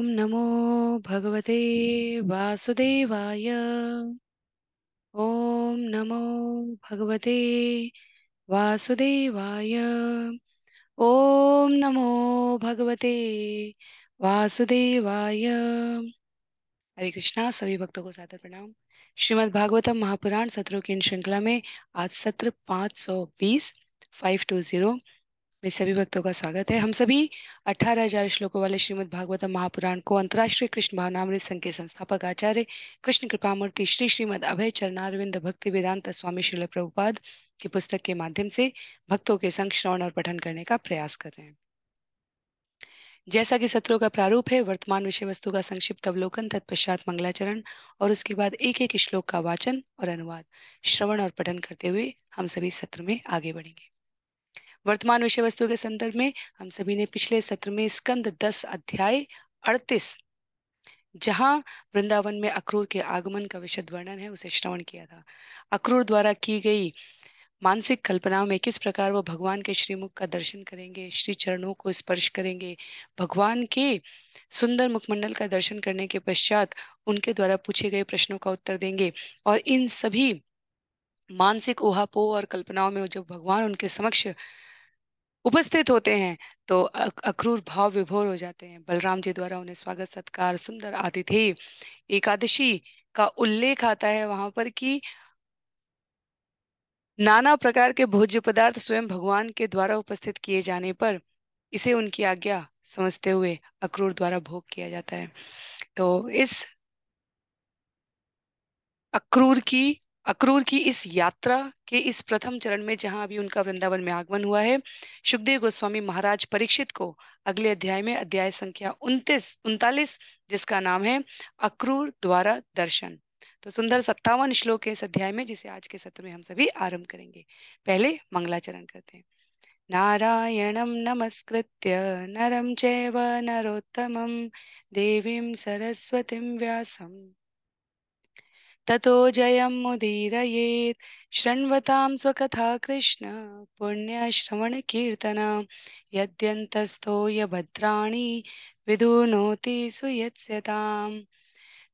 नमो भगवते वासुदेवाय। ओम नमो भगवते वासुदेवाय। ओम नमो भगवते वासुदेवाय। हरे कृष्णा। सभी भक्तों को सादर प्रणाम। श्रीमद् भागवतम महापुराण सत्रों की इन श्रृंखला में आज सत्र 520 520 में सभी भक्तों का स्वागत है। हम सभी 18,000 श्लोकों वाले श्रीमद् भागवतम महापुराण को अंतर्राष्ट्रीय कृष्ण भावनामृत संघ के संस्थापक आचार्य कृष्ण कृपामूर्ति श्री श्रीमद् अभय चरणारविंद भक्ति वेदांत स्वामी श्रील प्रभुपाद की पुस्तक के माध्यम से भक्तों के संग श्रवण और पठन करने का प्रयास कर रहे हैं। जैसा कि सत्रों का प्रारूप है, वर्तमान विषय वस्तु का संक्षिप्त अवलोकन, तत्पश्चात मंगलाचरण और उसके बाद एक एक श्लोक का वाचन और अनुवाद, श्रवण और पठन करते हुए हम सभी सत्र में आगे बढ़ेंगे। वर्तमान विषय वस्तु के संदर्भ में हम सभी ने पिछले सत्र में स्कंद 10 अध्याय 38, जहां वृंदावन में अक्रूर के आगमन का विशद वर्णन है, उसे श्रवण किया था। अक्रूर द्वारा की गई मानसिक कल्पनाओं में किस प्रकार वो भगवान के श्रीमुख का दर्शन करेंगे, श्री चरणों को स्पर्श करेंगे, भगवान के सुंदर मुखमंडल का दर्शन करने के पश्चात उनके द्वारा पूछे गए प्रश्नों का उत्तर देंगे, और इन सभी मानसिक ऊहापोह और कल्पनाओं में जब भगवान उनके समक्ष उपस्थित होते हैं तो अक्रूर भाव विभोर हो जाते हैं। बलराम जी द्वारा उन्हें स्वागत सत्कार, सुंदर आतिथेय एकादशी का उल्लेख आता है वहां पर कि नाना प्रकार के भोज्य पदार्थ स्वयं भगवान के द्वारा उपस्थित किए जाने पर इसे उनकी आज्ञा समझते हुए अक्रूर द्वारा भोग किया जाता है। तो इस अक्रूर की अक्रूर की इस यात्रा के इस प्रथम चरण में जहां अभी उनका वृंदावन में आगमन हुआ है, सुखदेव गोस्वामी महाराज परीक्षित को अगले अध्याय में अध्याय संख्या 39 जिसका नाम है अक्रूर द्वारा दर्शन, तो सुंदर 57 श्लोक है इस अध्याय में, जिसे आज के सत्र में हम सभी आरंभ करेंगे। पहले मंगलाचरण करते हैं। नारायणं नमस्कृत्य नरं चैव नरोत्तमं देवीं सरस्वतीं व्यासं ततो जयमुदीरयेत्। शृण्वतां स्वकथा कृष्ण पुण्यश्रवणकीर्तन यद्यन्तस्थो यभद्राणि विधुनोति सुयत्स्यताम्।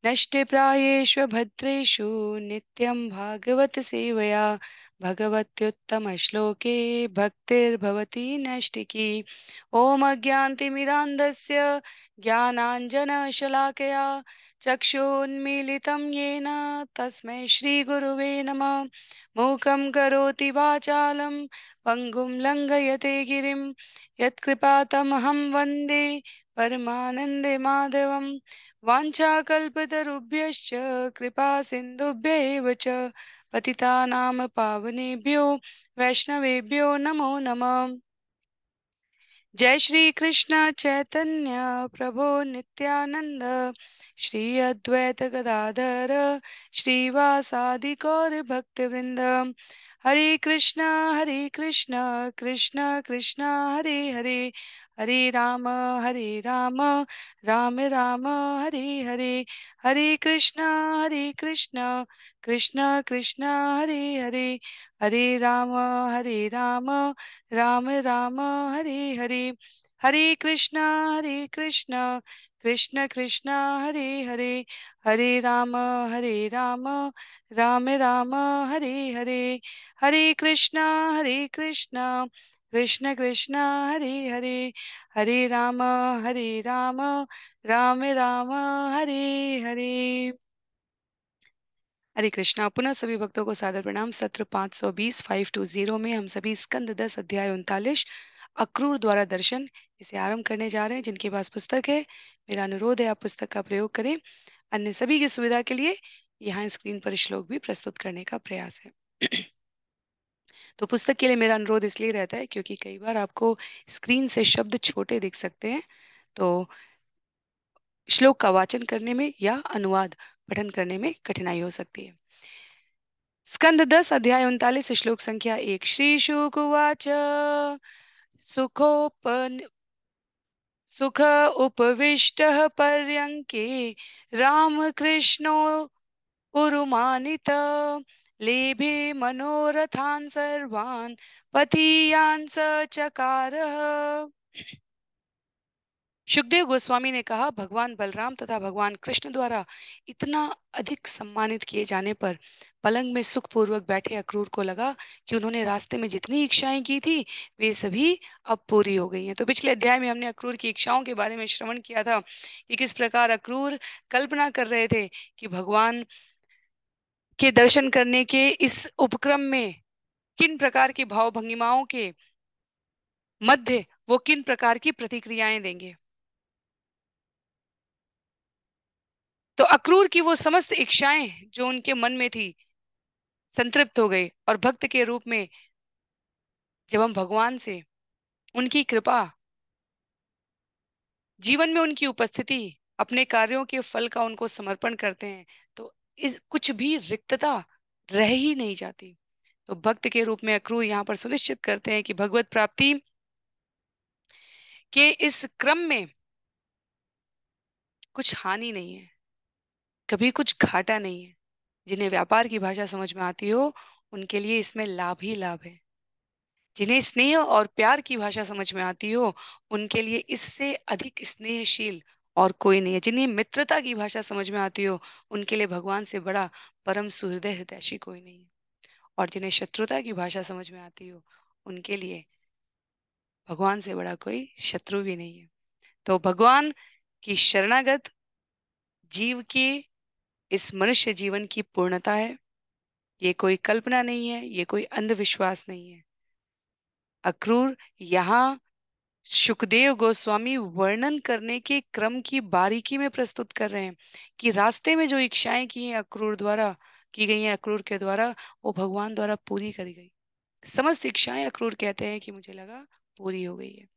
नष्टप्रायेषु भद्रेषु नित्यं भागवत सेवया भगवत्युत्तमश्लोके भक्तिर्भवति नैष्टिकी। ॐ अज्ञानतिमिरान्धस्य ज्ञानाञ्जनशलाकया चक्षुन्मीलितं येन तस्मै श्रीगुरुवे नमः। मूकं करोति वाचालं पङ्गुं लङ्घयते गिरिं यत्कृपातमहं वन्दे परमानन्दे माधवम्। वाञ्छाकल्पतरुभ्यश्च कृपा सिन्धुभ्य एव च पतितानां पावनेभ्यो वैष्णवेभ्यो नमो नमः। जय श्री कृष्ण चैतन्य प्रभो नित्यानंद श्री अद्वैत गदाधर श्रीवासादि गौर भक्त वृंद। हरे कृष्ण कृष्ण कृष्ण हरे हरे, हरे राम राम राम हरे हरे, हरे कृष्ण कृष्ण कृष्ण हरे हरे, हरे राम राम राम हरे हरे, हरे कृष्ण कृष्ण कृष्ण हरे हरे, हरे राम राम राम हरे हरे, हरे कृष्ण कृष्ण कृष्ण हरे हरे, हरे राम राम राम हरे हरे। हरे कृष्णा। पुनः सभी भक्तों को सादर प्रणाम। सत्र 520 520 में हम सभी स्कंद 10 अध्याय 39 अक्रूर द्वारा दर्शन, इसे आरंभ करने जा रहे हैं। जिनके पास पुस्तक है, मेरा अनुरोध है आप पुस्तक का प्रयोग करें। अन्य सभी की सुविधा के लिए यहाँ स्क्रीन पर श्लोक भी प्रस्तुत करने का प्रयास है। तो पुस्तक के लिए मेरा अनुरोध इसलिए रहता है क्योंकि कई बार आपको स्क्रीन से शब्द छोटे दिख सकते हैं, तो श्लोक का वाचन करने में या अनुवाद पठन करने में कठिनाई हो सकती है। स्कंद 10 अध्याय 39 श्लोक संख्या 1। श्री शुक उवाच सुखोप सुख उपविष्टः पर्यङ्के रामकृष्णो उरुमानित लेभे मनोरथान् सर्वान् पथीयान् स चकारः। सुखदेव गोस्वामी ने कहा, भगवान बलराम तथा भगवान कृष्ण द्वारा इतना अधिक सम्मानित किए जाने पर पलंग में सुखपूर्वक बैठे अक्रूर को लगा कि उन्होंने रास्ते में जितनी इच्छाएं की थी वे सभी अब पूरी हो गई हैं। तो पिछले अध्याय में हमने अक्रूर की इच्छाओं के बारे में श्रवण किया था कि किस प्रकार अक्रूर कल्पना कर रहे थे कि भगवान के दर्शन करने के इस उपक्रम में किन प्रकार की भाव भंगिमाओं के मध्य वो किन प्रकार की प्रतिक्रियाएं देंगे। तो अक्रूर की वो समस्त इच्छाएं जो उनके मन में थी संतृप्त हो गई, और भक्त के रूप में जब हम भगवान से उनकी कृपा, जीवन में उनकी उपस्थिति, अपने कार्यों के फल का उनको समर्पण करते हैं, तो इस कुछ भी रिक्तता रह ही नहीं जाती। तो भक्त के रूप में अक्रूर यहाँ पर सुनिश्चित करते हैं कि भगवत प्राप्ति के इस क्रम में कुछ हानि नहीं है, कभी कुछ घाटा नहीं है। जिन्हें व्यापार की भाषा समझ में आती हो उनके लिए इसमें लाभ ही लाभ है। जिन्हें स्नेह और प्यार की भाषा समझ में आती हो उनके लिए इससे अधिक स्नेहशील और कोई नहीं है। जिन्हें मित्रता की भाषा समझ में आती हो उनके लिए भगवान से बड़ा परम सुहृदय हितैषी कोई नहीं है। और जिन्हें शत्रुता की भाषा समझ में आती हो उनके लिए भगवान से बड़ा कोई शत्रु भी नहीं है। तो भगवान की शरणागत जीव की इस मनुष्य जीवन की पूर्णता है। ये कोई कल्पना नहीं है, ये कोई अंधविश्वास नहीं है। अक्रूर यहाँ सुखदेव गोस्वामी वर्णन करने के क्रम की बारीकी में प्रस्तुत कर रहे हैं कि रास्ते में जो इच्छाएं की हैं अक्रूर द्वारा, की गई हैं अक्रूर के द्वारा, वो भगवान द्वारा पूरी करी गई। समस्त इच्छाएं अक्रूर कहते हैं कि मुझे लगा पूरी हो गई है।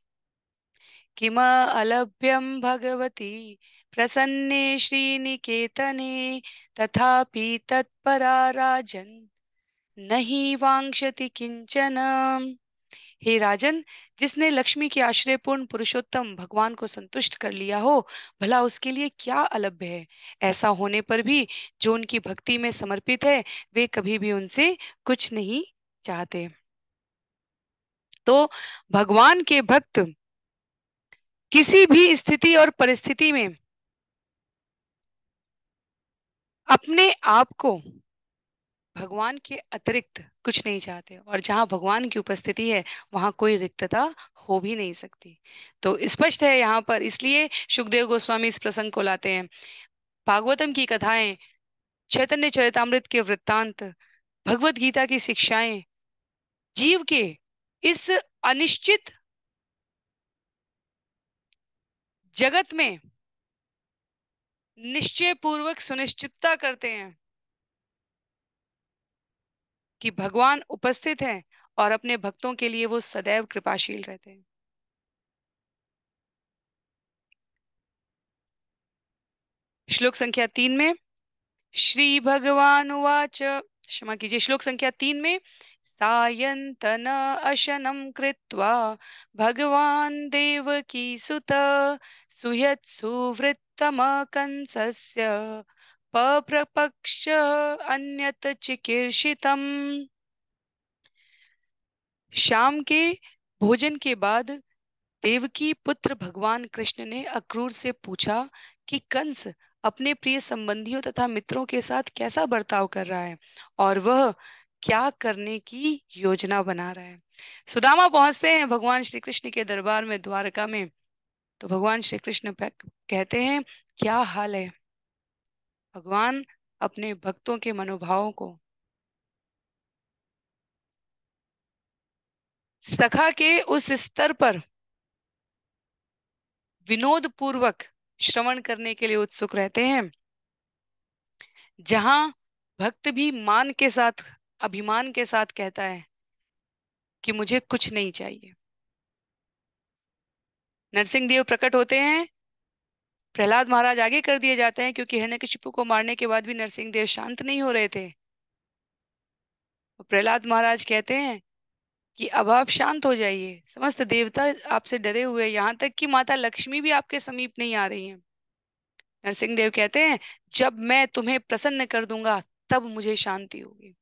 किम अलभ्यम भगवती प्रसन्ने श्रीनिकेतने तथापि तत्परा राजन नहीं वांक्षति किंचन। हे राजन, जिसने लक्ष्मी के आश्रयपूर्ण पुरुषोत्तम भगवान को संतुष्ट कर लिया हो, भला उसके लिए क्या अलभ्य है। ऐसा होने पर भी जो उनकी भक्ति में समर्पित है वे कभी भी उनसे कुछ नहीं चाहते। तो भगवान के भक्त किसी भी स्थिति और परिस्थिति में अपने आप को भगवान के अतिरिक्त कुछ नहीं चाहते, और जहां भगवान की उपस्थिति है वहां कोई रिक्तता हो भी नहीं सकती। तो स्पष्ट है यहाँ पर, इसलिए सुखदेव गोस्वामी इस प्रसंग को लाते हैं। भागवतम की कथाएं, चैतन्य चरितामृत के वृत्तांत, भगवत गीता की शिक्षाएं जीव के इस अनिश्चित जगत में निश्चय पूर्वक सुनिश्चितता करते हैं कि भगवान उपस्थित हैं और अपने भक्तों के लिए वो सदैव कृपाशील रहते हैं। श्लोक संख्या 3 में श्री भगवान उवाच, क्षमा कीजिए, श्लोक संख्या 3 में सायंतन अशनम कृत्वा भगवान देवकी सुत सुयत् सुवृत्तम कंसस्य पप्रपक्ष अन्यत चिकीर्षितम। शाम के भोजन के बाद देवकी पुत्र भगवान कृष्ण ने अक्रूर से पूछा कि कंस अपने प्रिय संबंधियों तथा मित्रों के साथ कैसा बर्ताव कर रहा है और वह क्या करने की योजना बना रहा है। सुदामा पहुंचते हैं भगवान श्री कृष्ण के दरबार में द्वारका में। तो भगवान श्री कृष्ण कहते हैं, क्या हाल है। भगवान अपने भक्तों के मनोभावों को सखा के उस स्तर पर विनोद पूर्वक श्रवण करने के लिए उत्सुक रहते हैं जहां भक्त भी मान के साथ, अभिमान के साथ कहता है कि मुझे कुछ नहीं चाहिए। नरसिंह देव प्रकट होते हैं, प्रहलाद महाराज आगे कर दिए जाते हैं क्योंकि हिरण्यकशिपु को मारने के बाद भी नरसिंह देव शांत नहीं हो रहे थे। तो प्रहलाद महाराज कहते हैं कि अब आप शांत हो जाइए, समस्त देवता आपसे डरे हुए हैं, यहाँ तक कि माता लक्ष्मी भी आपके समीप नहीं आ रही हैं। नरसिंह देव कहते हैं, जब मैं तुम्हें प्रसन्न कर दूंगा तब मुझे शांति होगी।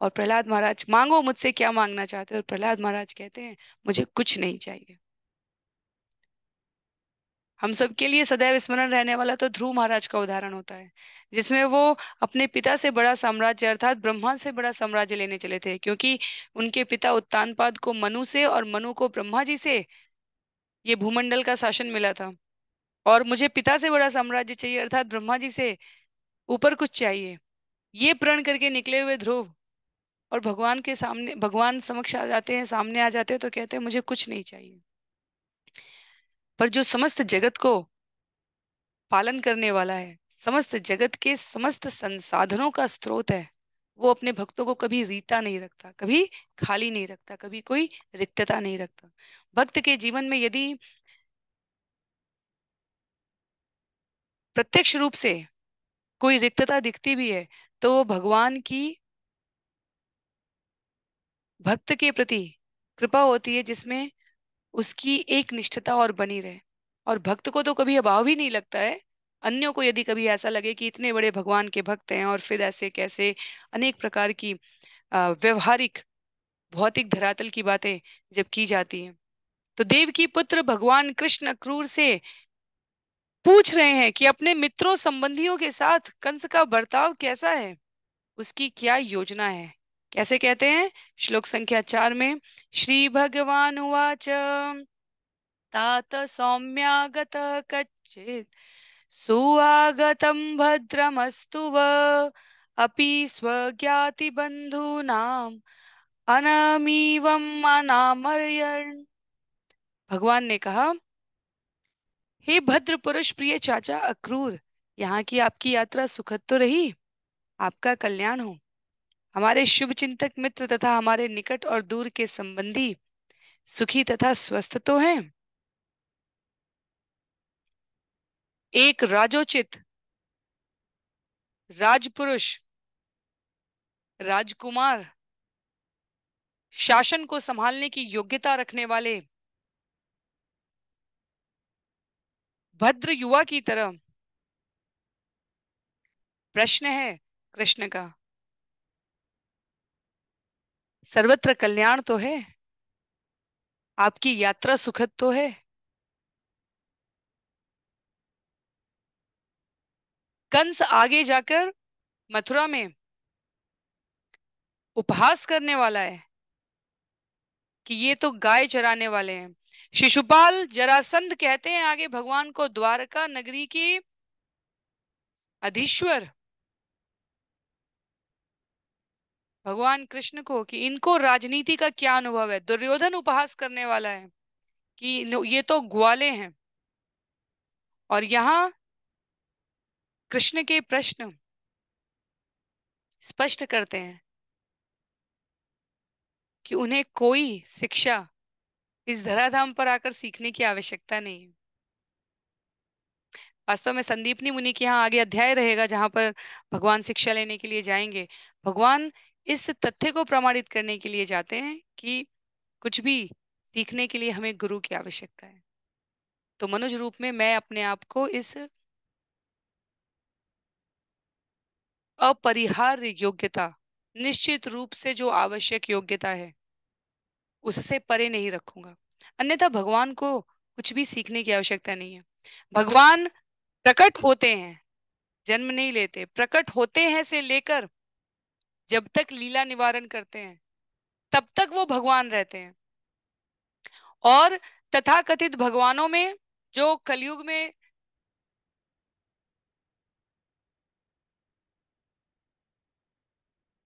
और प्रहलाद महाराज, मांगो मुझसे क्या मांगना चाहते हो। और प्रहलाद महाराज कहते हैं, मुझे कुछ नहीं चाहिए। हम सबके लिए सदैव स्मरण रहने वाला तो ध्रुव महाराज का उदाहरण होता है, जिसमें वो अपने पिता से बड़ा साम्राज्य अर्थात ब्रह्मा से बड़ा साम्राज्य लेने चले थे, क्योंकि उनके पिता उत्तानपाद को मनु से और मनु को ब्रह्मा जी से ये भूमंडल का शासन मिला था। और मुझे पिता से बड़ा साम्राज्य चाहिए अर्थात ब्रह्मा जी से ऊपर कुछ चाहिए, ये प्रण करके निकले हुए ध्रुव और भगवान के सामने, भगवान समक्ष आ जाते हैं, सामने आ जाते हैं तो कहते हैं मुझे कुछ नहीं चाहिए। पर जो समस्त जगत को पालन करने वाला है, समस्त जगत के समस्त संसाधनों का स्रोत है, वो अपने भक्तों को कभी रीता नहीं रखता, कभी खाली नहीं रखता, कभी कोई रिक्तता नहीं रखता। भक्त के जीवन में यदि प्रत्यक्ष रूप से कोई रिक्तता दिखती भी है, तो वो भगवान की भक्त के प्रति कृपा होती है, जिसमें उसकी एक निष्ठता और बनी रहे। और भक्त को तो कभी अभाव ही नहीं लगता है। अन्यों को यदि कभी ऐसा लगे कि इतने बड़े भगवान के भक्त हैं और फिर ऐसे कैसे अनेक प्रकार की व्यवहारिक भौतिक धरातल की बातें जब की जाती हैं, तो देव की पुत्र भगवान कृष्ण क्रूर से पूछ रहे हैं कि अपने मित्रों संबंधियों के साथ कंस का बर्ताव कैसा है, उसकी क्या योजना है। कैसे कहते हैं, श्लोक संख्या 4 में, श्री भगवान उवाच तात सौम्यागत कच्चित् सुआगतं भद्रमस्तु अपि स्वज्ञाति बंधूनाम अनमीवं अनामर्यन्। भगवान ने कहा, हे भद्र पुरुष प्रिय चाचा अक्रूर, यहाँ की आपकी यात्रा सुखद तो रही, आपका कल्याण हो। हमारे शुभ चिंतक मित्र तथा हमारे निकट और दूर के संबंधी सुखी तथा स्वस्थ तो हैं। एक राजोचित राजपुरुष राजकुमार शासन को संभालने की योग्यता रखने वाले भद्र युवा की तरह प्रश्न है कृष्ण का, सर्वत्र कल्याण तो है, आपकी यात्रा सुखद तो है। कंस आगे जाकर मथुरा में उपहास करने वाला है कि ये तो गाय चराने वाले हैं। शिशुपाल जरासंध कहते हैं आगे भगवान को, द्वारका नगरी की अधीश्वर भगवान कृष्ण को, कि इनको राजनीति का क्या अनुभव है। दुर्योधन उपहास करने वाला है कि ये तो ग्वाले हैं। और यहाँ कृष्ण के प्रश्न स्पष्ट करते हैं कि उन्हें कोई शिक्षा इस धराधाम पर आकर सीखने की आवश्यकता नहीं है। वास्तव में संदीपनी मुनि के यहाँ आगे अध्याय रहेगा जहां पर भगवान शिक्षा लेने के लिए जाएंगे। भगवान इस तथ्य को प्रमाणित करने के लिए जाते हैं कि कुछ भी सीखने के लिए हमें गुरु की आवश्यकता है। तो मनुष्य रूप में मैं अपने आप को इस अपरिहार्य योग्यता, निश्चित रूप से जो आवश्यक योग्यता है, उससे परे नहीं रखूंगा। अन्यथा भगवान को कुछ भी सीखने की आवश्यकता नहीं है। भगवान प्रकट होते हैं, जन्म नहीं लेते, प्रकट होते हैं से लेकर जब तक लीला निवारण करते हैं तब तक वो भगवान रहते हैं। और तथाकथित भगवानों में जो कलयुग में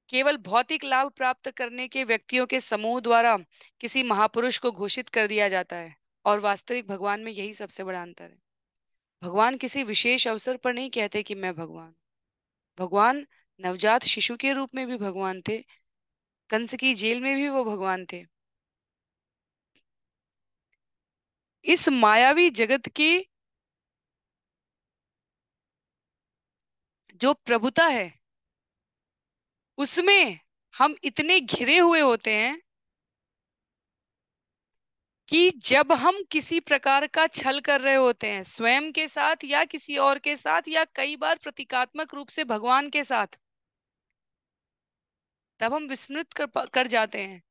केवल भौतिक लाभ प्राप्त करने के व्यक्तियों के समूह द्वारा किसी महापुरुष को घोषित कर दिया जाता है, और वास्तविक भगवान में यही सबसे बड़ा अंतर है। भगवान किसी विशेष अवसर पर नहीं कहते कि मैं भगवान। भगवान नवजात शिशु के रूप में भी भगवान थे, कंस की जेल में भी वो भगवान थे। इस मायावी जगत की जो प्रभुता है, उसमें हम इतने घिरे हुए होते हैं कि जब हम किसी प्रकार का छल कर रहे होते हैं स्वयं के साथ या किसी और के साथ या कई बार प्रतीकात्मक रूप से भगवान के साथ, तब हम विस्मृत कर जाते हैं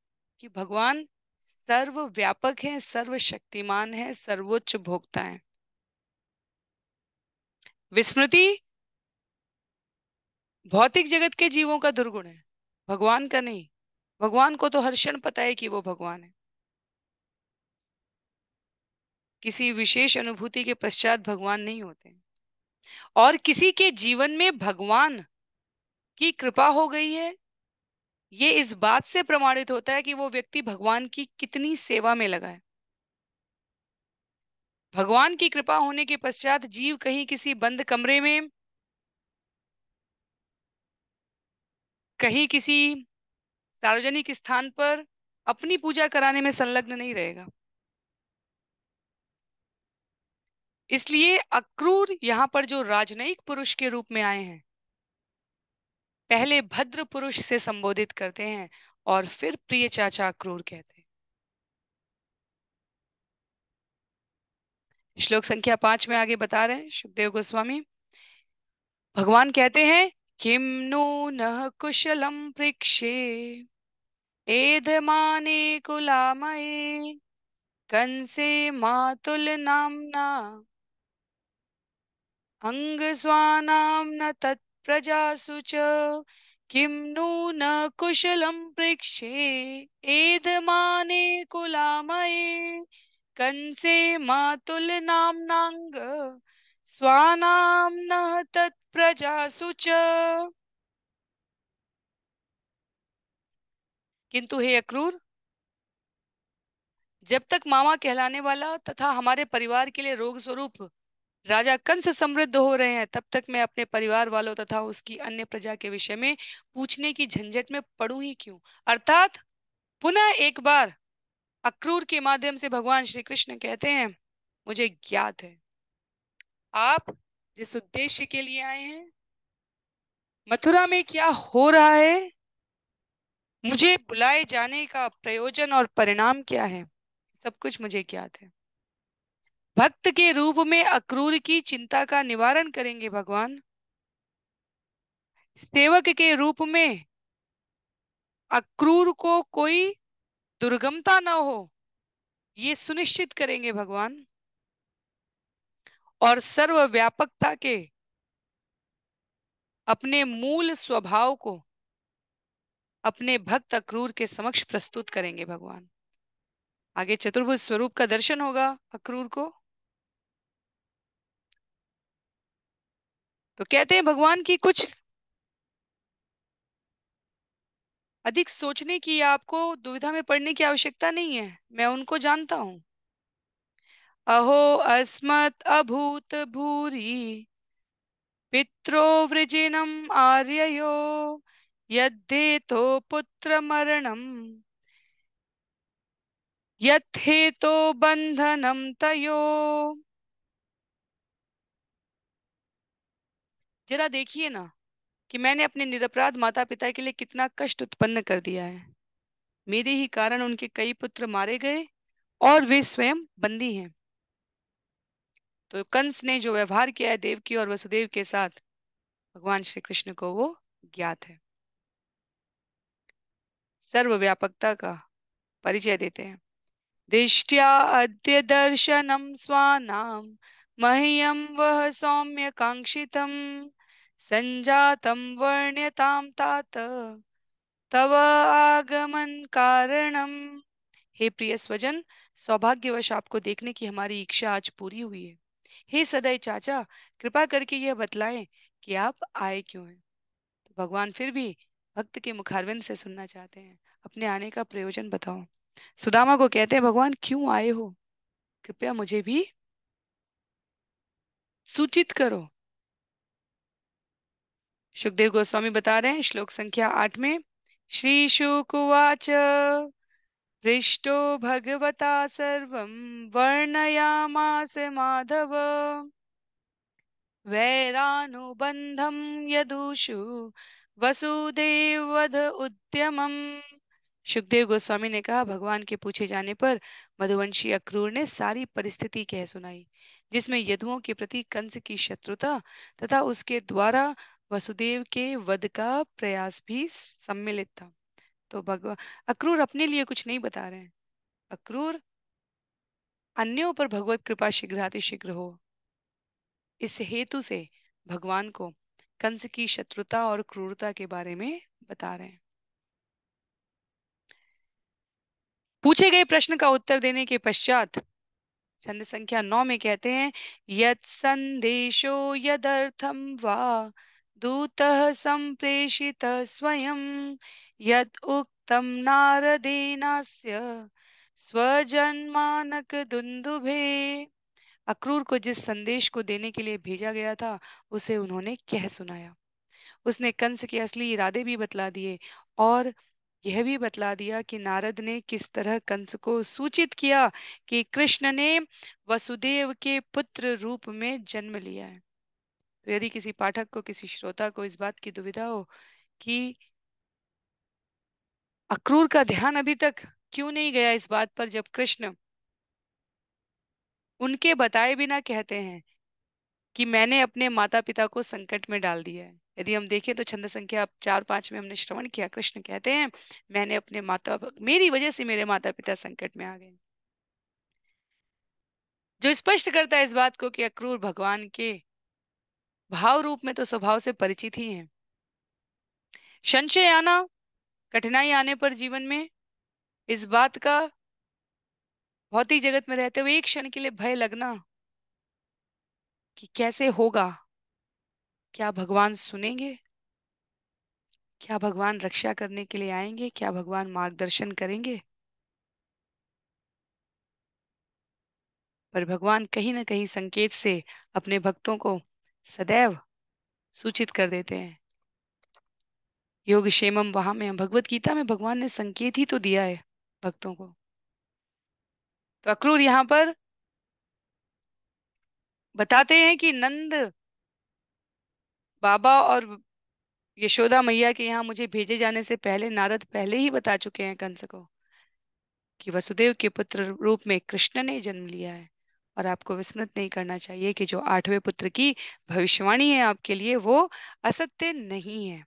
कि भगवान सर्वव्यापक है, सर्वशक्तिमान है, सर्वोच्च भोक्ता है। विस्मृति भौतिक जगत के जीवों का दुर्गुण है, भगवान का नहीं। भगवान को तो हर क्षण पता है कि वो भगवान है। किसी विशेष अनुभूति के पश्चात भगवान नहीं होते। और किसी के जीवन में भगवान की कृपा हो गई है, ये इस बात से प्रमाणित होता है कि वो व्यक्ति भगवान की कितनी सेवा में लगा है। भगवान की कृपा होने के पश्चात जीव कहीं किसी बंद कमरे में, कहीं किसी सार्वजनिक स्थान पर अपनी पूजा कराने में संलग्न नहीं रहेगा। इसलिए अक्रूर यहाँ पर जो राजनयिक पुरुष के रूप में आए हैं, पहले भद्र पुरुष से संबोधित करते हैं और फिर प्रिय चाचा अक्रूर कहते हैं। श्लोक संख्या 5 में आगे बता रहे हैं सुखदेव गोस्वामी। भगवान कहते हैं, किम नु न कुशलम पृक्षे एधमाने कुलामये कंसे मातुल नामना अंगस्वानाम न तत्प्रजासु च किं नु न कुशलं पृक्षे एधमाने कुलामये कंसे मातुल नाम्नांग स्वानाम न तत्प्रजासु च। किंतु हे अक्रूर, जब तक मामा कहलाने वाला तथा हमारे परिवार के लिए रोग स्वरूप राजा कंस समृद्ध हो रहे हैं, तब तक मैं अपने परिवार वालों तथा उसकी अन्य प्रजा के विषय में पूछने की झंझट में पड़ूं ही क्यों। अर्थात पुनः एक बार अक्रूर के माध्यम से भगवान श्री कृष्ण कहते हैं, मुझे ज्ञात है आप जिस उद्देश्य के लिए आए हैं, मथुरा में क्या हो रहा है, मुझे बुलाए जाने का प्रयोजन और परिणाम क्या है, सब कुछ मुझे ज्ञात है। भक्त के रूप में अक्रूर की चिंता का निवारण करेंगे भगवान। सेवक के रूप में अक्रूर को कोई दुर्गमता न हो, ये सुनिश्चित करेंगे भगवान। और सर्वव्यापकता के अपने मूल स्वभाव को अपने भक्त अक्रूर के समक्ष प्रस्तुत करेंगे भगवान। आगे चतुर्भुज स्वरूप का दर्शन होगा अक्रूर को। तो कहते हैं भगवान की कुछ अधिक सोचने की, आपको दुविधा में पड़ने की आवश्यकता नहीं है, मैं उनको जानता हूं। अहो अस्मत् अभूत भूरि पित्रो वृजिनम् आर्ययो यद्धेतो पुत्रमरणम् यथेतो बंधनम तयो। जरा देखिए ना कि मैंने अपने निरपराध माता पिता के लिए कितना कष्ट उत्पन्न कर दिया है। मेरे ही कारण उनके कई पुत्र मारे गए और वे स्वयं बंदी हैं। तो कंस ने जो व्यवहार किया है देवकी और वसुदेव के साथ, भगवान श्री कृष्ण को वो ज्ञात है। सर्वव्यापकता का परिचय देते हैं। दृष्ट्या अद्य दर्शनम स्वानाम मह्यम वह सौम्य कांक्षितम संजातम वर्ण्यताम तात तव आगमन कारणम। हे प्रिय स्वजन, सौभाग्यवश आपको देखने की हमारी इच्छा आज पूरी हुई है। हे सदैव चाचा, कृपा करके यह बतलाएं कि आप आए क्यों हैं। तो भगवान फिर भी भक्त के मुखारविंद से सुनना चाहते हैं, अपने आने का प्रयोजन बताओ। सुदामा को कहते हैं, भगवान क्यों आए हो, कृपया मुझे भी सूचित करो। सुखदेव गोस्वामी बता रहे हैं श्लोक संख्या 8 में, श्री शुकुवाच पृष्टो भगवता सर्वं वर्णयामास माधव वैरानुबंधं यदुषु वसुदेववध उद्यमम्। सुखदेव गोस्वामी ने कहा, भगवान के पूछे जाने पर मधुवंशी अक्रूर ने सारी परिस्थिति कह सुनाई, जिसमें यदुओं के प्रति कंस की शत्रुता तथा उसके द्वारा वसुदेव के वध का प्रयास भी सम्मिलित था। तो भगवान अक्रूर अपने लिए कुछ नहीं बता रहे हैं। अक्रूर अन्यों पर भगवत कृपा शीघ्रातिशीघ्र हो, इस हेतु से भगवान को कंस की शत्रुता और क्रूरता के बारे में बता रहे हैं। पूछे गए प्रश्न का उत्तर देने के पश्चात छंद संख्या 9 में कहते हैं, यत् संदेशो यदर्थम वा दूतः संप्रेषितः स्वयं यत् उक्तं नारदेनास्य स्वजन्मानक दुंदुभे। अक्रूर को जिस संदेश को देने के लिए भेजा गया था उसे उन्होंने कह सुनाया। उसने कंस के असली इरादे भी बतला दिए और यह भी बतला दिया कि नारद ने किस तरह कंस को सूचित किया कि कृष्ण ने वसुदेव के पुत्र रूप में जन्म लिया है। तो यदि किसी पाठक को, किसी श्रोता को इस बात की दुविधा हो कि अक्रूर का ध्यान अभी तक क्यों नहीं गया इस बात पर, जब कृष्ण उनके बताए बिना कहते हैं कि मैंने अपने माता पिता को संकट में डाल दिया है। यदि हम देखें तो छंद संख्या 4-5 में हमने श्रवण किया, कृष्ण कहते हैं मैंने अपने मेरी वजह से मेरे माता पिता संकट में आ गए, जो स्पष्ट करता है इस बात को कि अक्रूर भगवान के भाव रूप में तो स्वभाव से परिचित ही हैं। संशय आना, कठिनाई आने पर जीवन में इस बात का, भौतिक जगत में रहते हुए एक क्षण के लिए भय लगना कि कैसे होगा, क्या भगवान सुनेंगे, क्या भगवान रक्षा करने के लिए आएंगे, क्या भगवान मार्गदर्शन करेंगे। पर भगवान कहीं ना कहीं संकेत से अपने भक्तों को सदैव सूचित कर देते हैं। योग क्षेमम वहां में, भगवत गीता में भगवान ने संकेत ही तो दिया है भक्तों को। तो अक्रूर यहाँ पर बताते हैं कि नंद बाबा और यशोदा मैया के यहाँ मुझे भेजे जाने से पहले नारद पहले ही बता चुके हैं कंस को कि वसुदेव के पुत्र रूप में कृष्ण ने जन्म लिया है। और आपको विस्मृत नहीं करना चाहिए कि जो 8वें पुत्र की भविष्यवाणी है आपके लिए, वो असत्य नहीं है।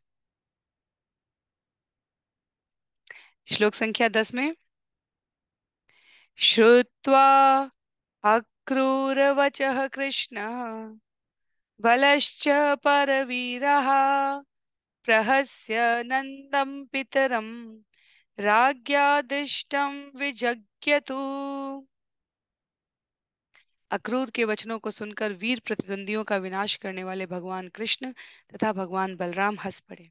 श्लोक संख्या 10 में, श्रुत्वा अक्रूरवचः कृष्णः बलश्च परवीरः प्रहस्य नन्दं पितरं राज्ञादिष्टं विजज्ञतु। अक्रूर के वचनों को सुनकर वीर प्रतिद्वंदियों का विनाश करने वाले भगवान कृष्ण तथा भगवान बलराम हंस पड़े।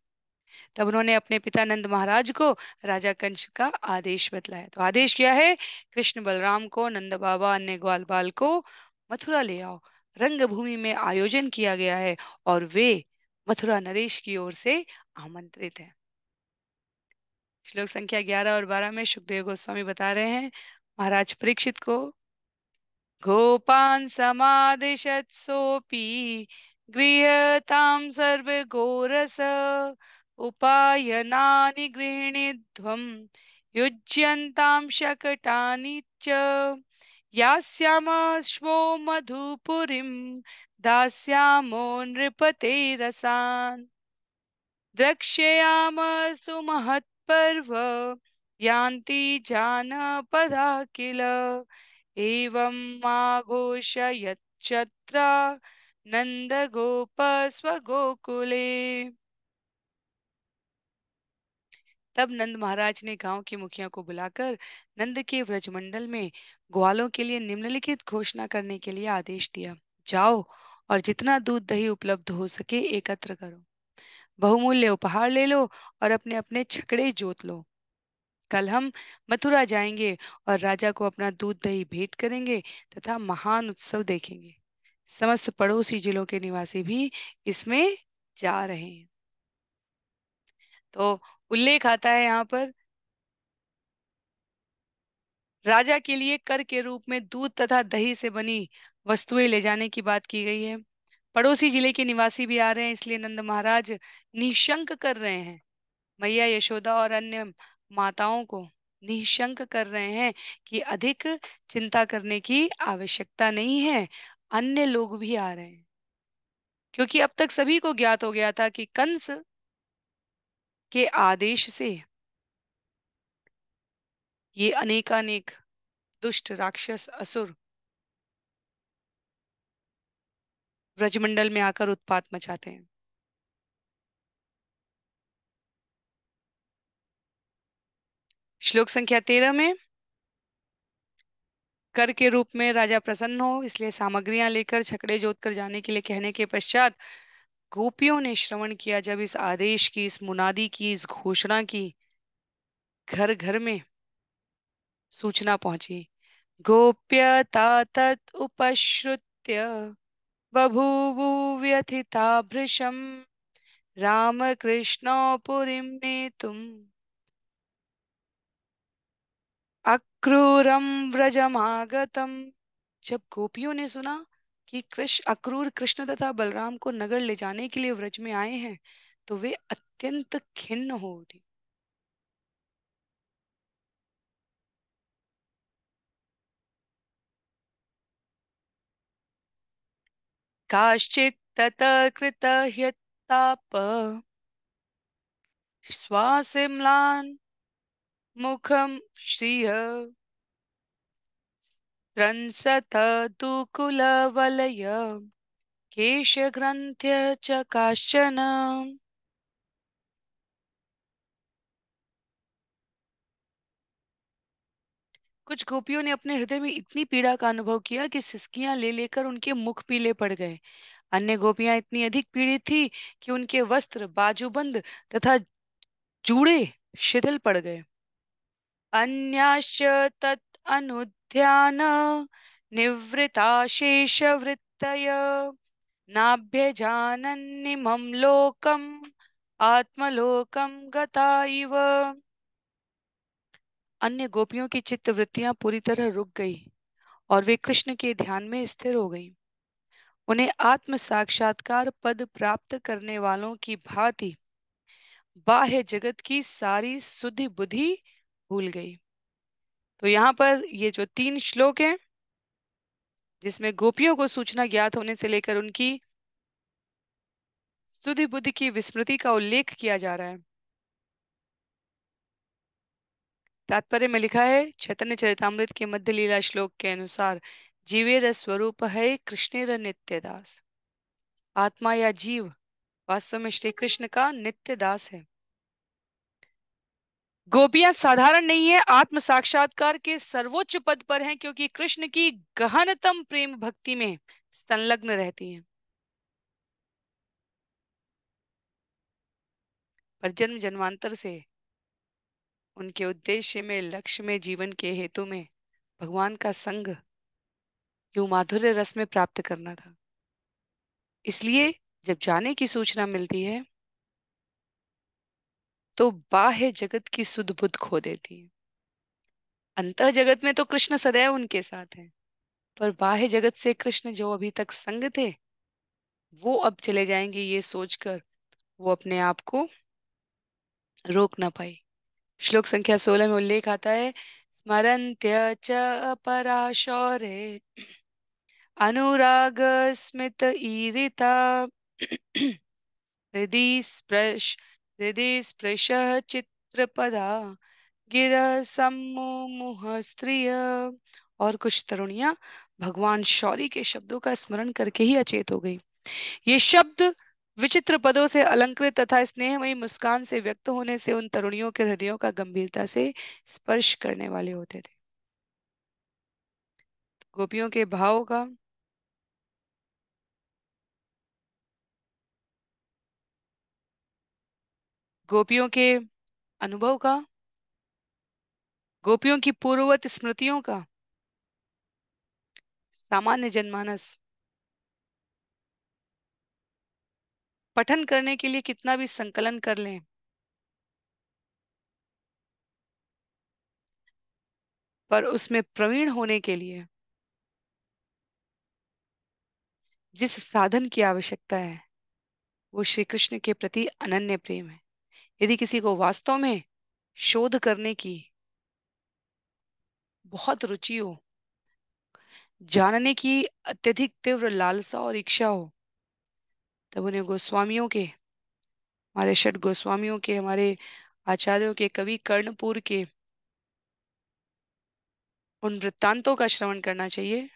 तब उन्होंने अपने पिता नंद महाराज को राजा कंस का आदेश बतलाया। तो आदेश क्या है? कृष्ण बलराम को, नंद बाबा, अन्य ग्वाल बाल को मथुरा ले आओ। रंगभूमि में आयोजन किया गया है और वे मथुरा नरेश की ओर से आमंत्रित हैं। श्लोक संख्या 11 और 12 में सुखदेव गोस्वामी बता रहे हैं, महाराज परीक्षित को गोपान् समादिशत् सोऽपि गृह्यतां सर्वघोरस उपायनानि गृहीणीध्वं युज्यन्तां शकटानि च यास्यामश्वो मधुपुरीं दास्यामो नृपतेरसान् द्रक्ष्यामसु महत्पर्व यान्ति जानपदा किल एवं आघोषयच्चत्रा नन्दगोप स्वगोकुले। तब नंद महाराज ने गांव के मुखिया को बुलाकर नंद के व्रजमंडल में ग्वालों के लिए निम्नलिखित घोषणा करने के लिए आदेश दिया। जाओ और जितना दूध दही उपलब्ध हो सके एकत्र करो, बहुमूल्य उपहार ले लो और अपने अपने छकड़े जोत लो। कल हम मथुरा जाएंगे और राजा को अपना दूध दही भेंट करेंगे तथा महान उत्सव देखेंगे। समस्त पड़ोसी जिलों के निवासी भी इसमें जा रहे हैं। तो उल्लेख आता है यहाँ पर, राजा के लिए कर के रूप में दूध तथा दही से बनी वस्तुएं ले जाने की बात की गई है। पड़ोसी जिले के निवासी भी आ रहे हैं, इसलिए नंद महाराज निशंक कर रहे हैं, मैया यशोदा और अन्य माताओं को निशंक कर रहे हैं कि अधिक चिंता करने की आवश्यकता नहीं है, अन्य लोग भी आ रहे हैं। क्योंकि अब तक सभी को ज्ञात हो गया था कि कंस के आदेश से ये अनेकानेक दुष्ट राक्षस असुर ब्रजमंडल में आकर उत्पात मचाते हैं। श्लोक संख्या 13 में, कर के रूप में राजा प्रसन्न हो इसलिए सामग्रियां लेकर छकड़े जोत कर जाने के लिए कहने के पश्चात गोपियों ने श्रवण किया। जब इस आदेश की, इस मुनादी की, इस घोषणा की घर घर में सूचना पहुंची, गोप्य तात उपश्रुत्य बभूवुर्व्यथिता भृशम रामकृष्णौ पुरीं नेतुम् अक्रूरम व्रजमागतम। जब गोपियों ने सुना कि कृष्ण, अक्रूर कृष्ण तथा बलराम को नगर ले जाने के लिए व्रज में आए हैं, तो वे अत्यंत खिन्न हो उठी। काश्चित् ततः कृतह्यताप श्वासिम्लान् मुखं श्रिय त्रंसत दुकुलवलय केशग्रन्थ्य च काश्चन। कुछ गोपियों ने अपने हृदय में इतनी पीड़ा का अनुभव किया कि सिसकियां ले लेकर उनके मुख पीले पड़ गए। अन्य गोपियां इतनी अधिक पीड़ित थी कि उनके वस्त्र, बाजूबंद तथा जूड़े शिथिल पड़ गए। अन्याश्च तत् अनुध्यान निवृताशेषवृत्तय नाभ्यजानन्निमं लोकम् आत्मलोकं गता इव। अन्य गोपियों की चित्त वृत्तियां पूरी तरह रुक गई और वे कृष्ण के ध्यान में स्थिर हो गईं। उन्हें आत्म साक्षात्कार पद प्राप्त करने वालों की भांति बाह्य जगत की सारी सुधि बुद्धि भूल गई। तो यहाँ पर ये जो 3 श्लोक हैं, जिसमें गोपियों को सूचना ज्ञात होने से लेकर उनकी सुधि बुद्धि की विस्मृति का उल्लेख किया जा रहा है। तात्पर्य में लिखा है, चैतन्य चरितामृत के मध्य लीला श्लोक के अनुसार, जीवेर स्वरूप है कृष्णेर नित्य दास। आत्मा या जीव वास्तव में श्री कृष्ण का नित्य दास है। गोपियां साधारण नहीं है, आत्म साक्षात्कार के सर्वोच्च पद पर हैं, क्योंकि कृष्ण की गहनतम प्रेम भक्ति में संलग्न रहती हैं। पर जन्म जन्मांतर से उनके उद्देश्य में, लक्ष्य में, जीवन के हेतु में भगवान का संग, यूं माधुर्य रस में प्राप्त करना था। इसलिए जब जाने की सूचना मिलती है तो बाह्य जगत की सुध बुध खो देती है। अंतः जगत में तो कृष्ण सदैव उनके साथ है, पर बाह्य जगत से कृष्ण जो अभी तक संग थे, वो अब चले जाएंगे, ये सोचकर वो अपने आप को रोक ना पाई। श्लोक संख्या 16 में उल्लेख आता है, स्मरन्त्य च पराशौरे अनुराग स्मित ईरिता हृदि स्पृश हृदि स्पृशः चित्रपदा गिरह सम्मुमुह स्त्रिय। और कुछ तरुणियां भगवान शौरी के शब्दों का स्मरण करके ही अचेत हो गई। ये शब्द विचित्र पदों से अलंकृत तथा स्नेहमयी मुस्कान से व्यक्त होने से उन तरुणियों के हृदयों का गंभीरता से स्पर्श करने वाले होते थे। गोपियों के भाव का, गोपियों के अनुभव का, गोपियों की पूर्ववत स्मृतियों का सामान्य जनमानस पठन करने के लिए कितना भी संकलन कर लें, पर उसमें प्रवीण होने के लिए जिस साधन की आवश्यकता है वो श्री कृष्ण के प्रति अनन्य प्रेम है। यदि किसी को वास्तव में शोध करने की बहुत रुचि हो, जानने की अत्यधिक तीव्र लालसा और इच्छा हो, तब उन्हें गोस्वामियों के, हमारे षट गोस्वामियों के, हमारे आचार्यों के, कवि कर्णपुर के उन वृत्तांतों का श्रवण करना चाहिए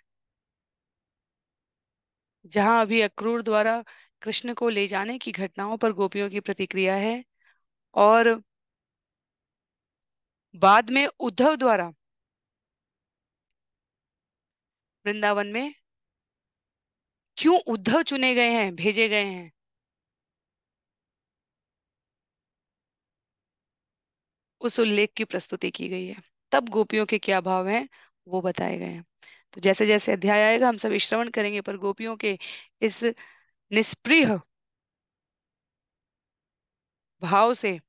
जहां अभी अक्रूर द्वारा कृष्ण को ले जाने की घटनाओं पर गोपियों की प्रतिक्रिया है, और बाद में उद्धव द्वारा वृंदावन में क्यों उद्धव चुने गए हैं, भेजे गए हैं, उस उल्लेख की प्रस्तुति की गई है। तब गोपियों के क्या भाव हैं वो बताए गए हैं। तो जैसे जैसे अध्याय आएगा हम सभी श्रवण करेंगे, पर गोपियों के इस निष्प्रिय भाव से,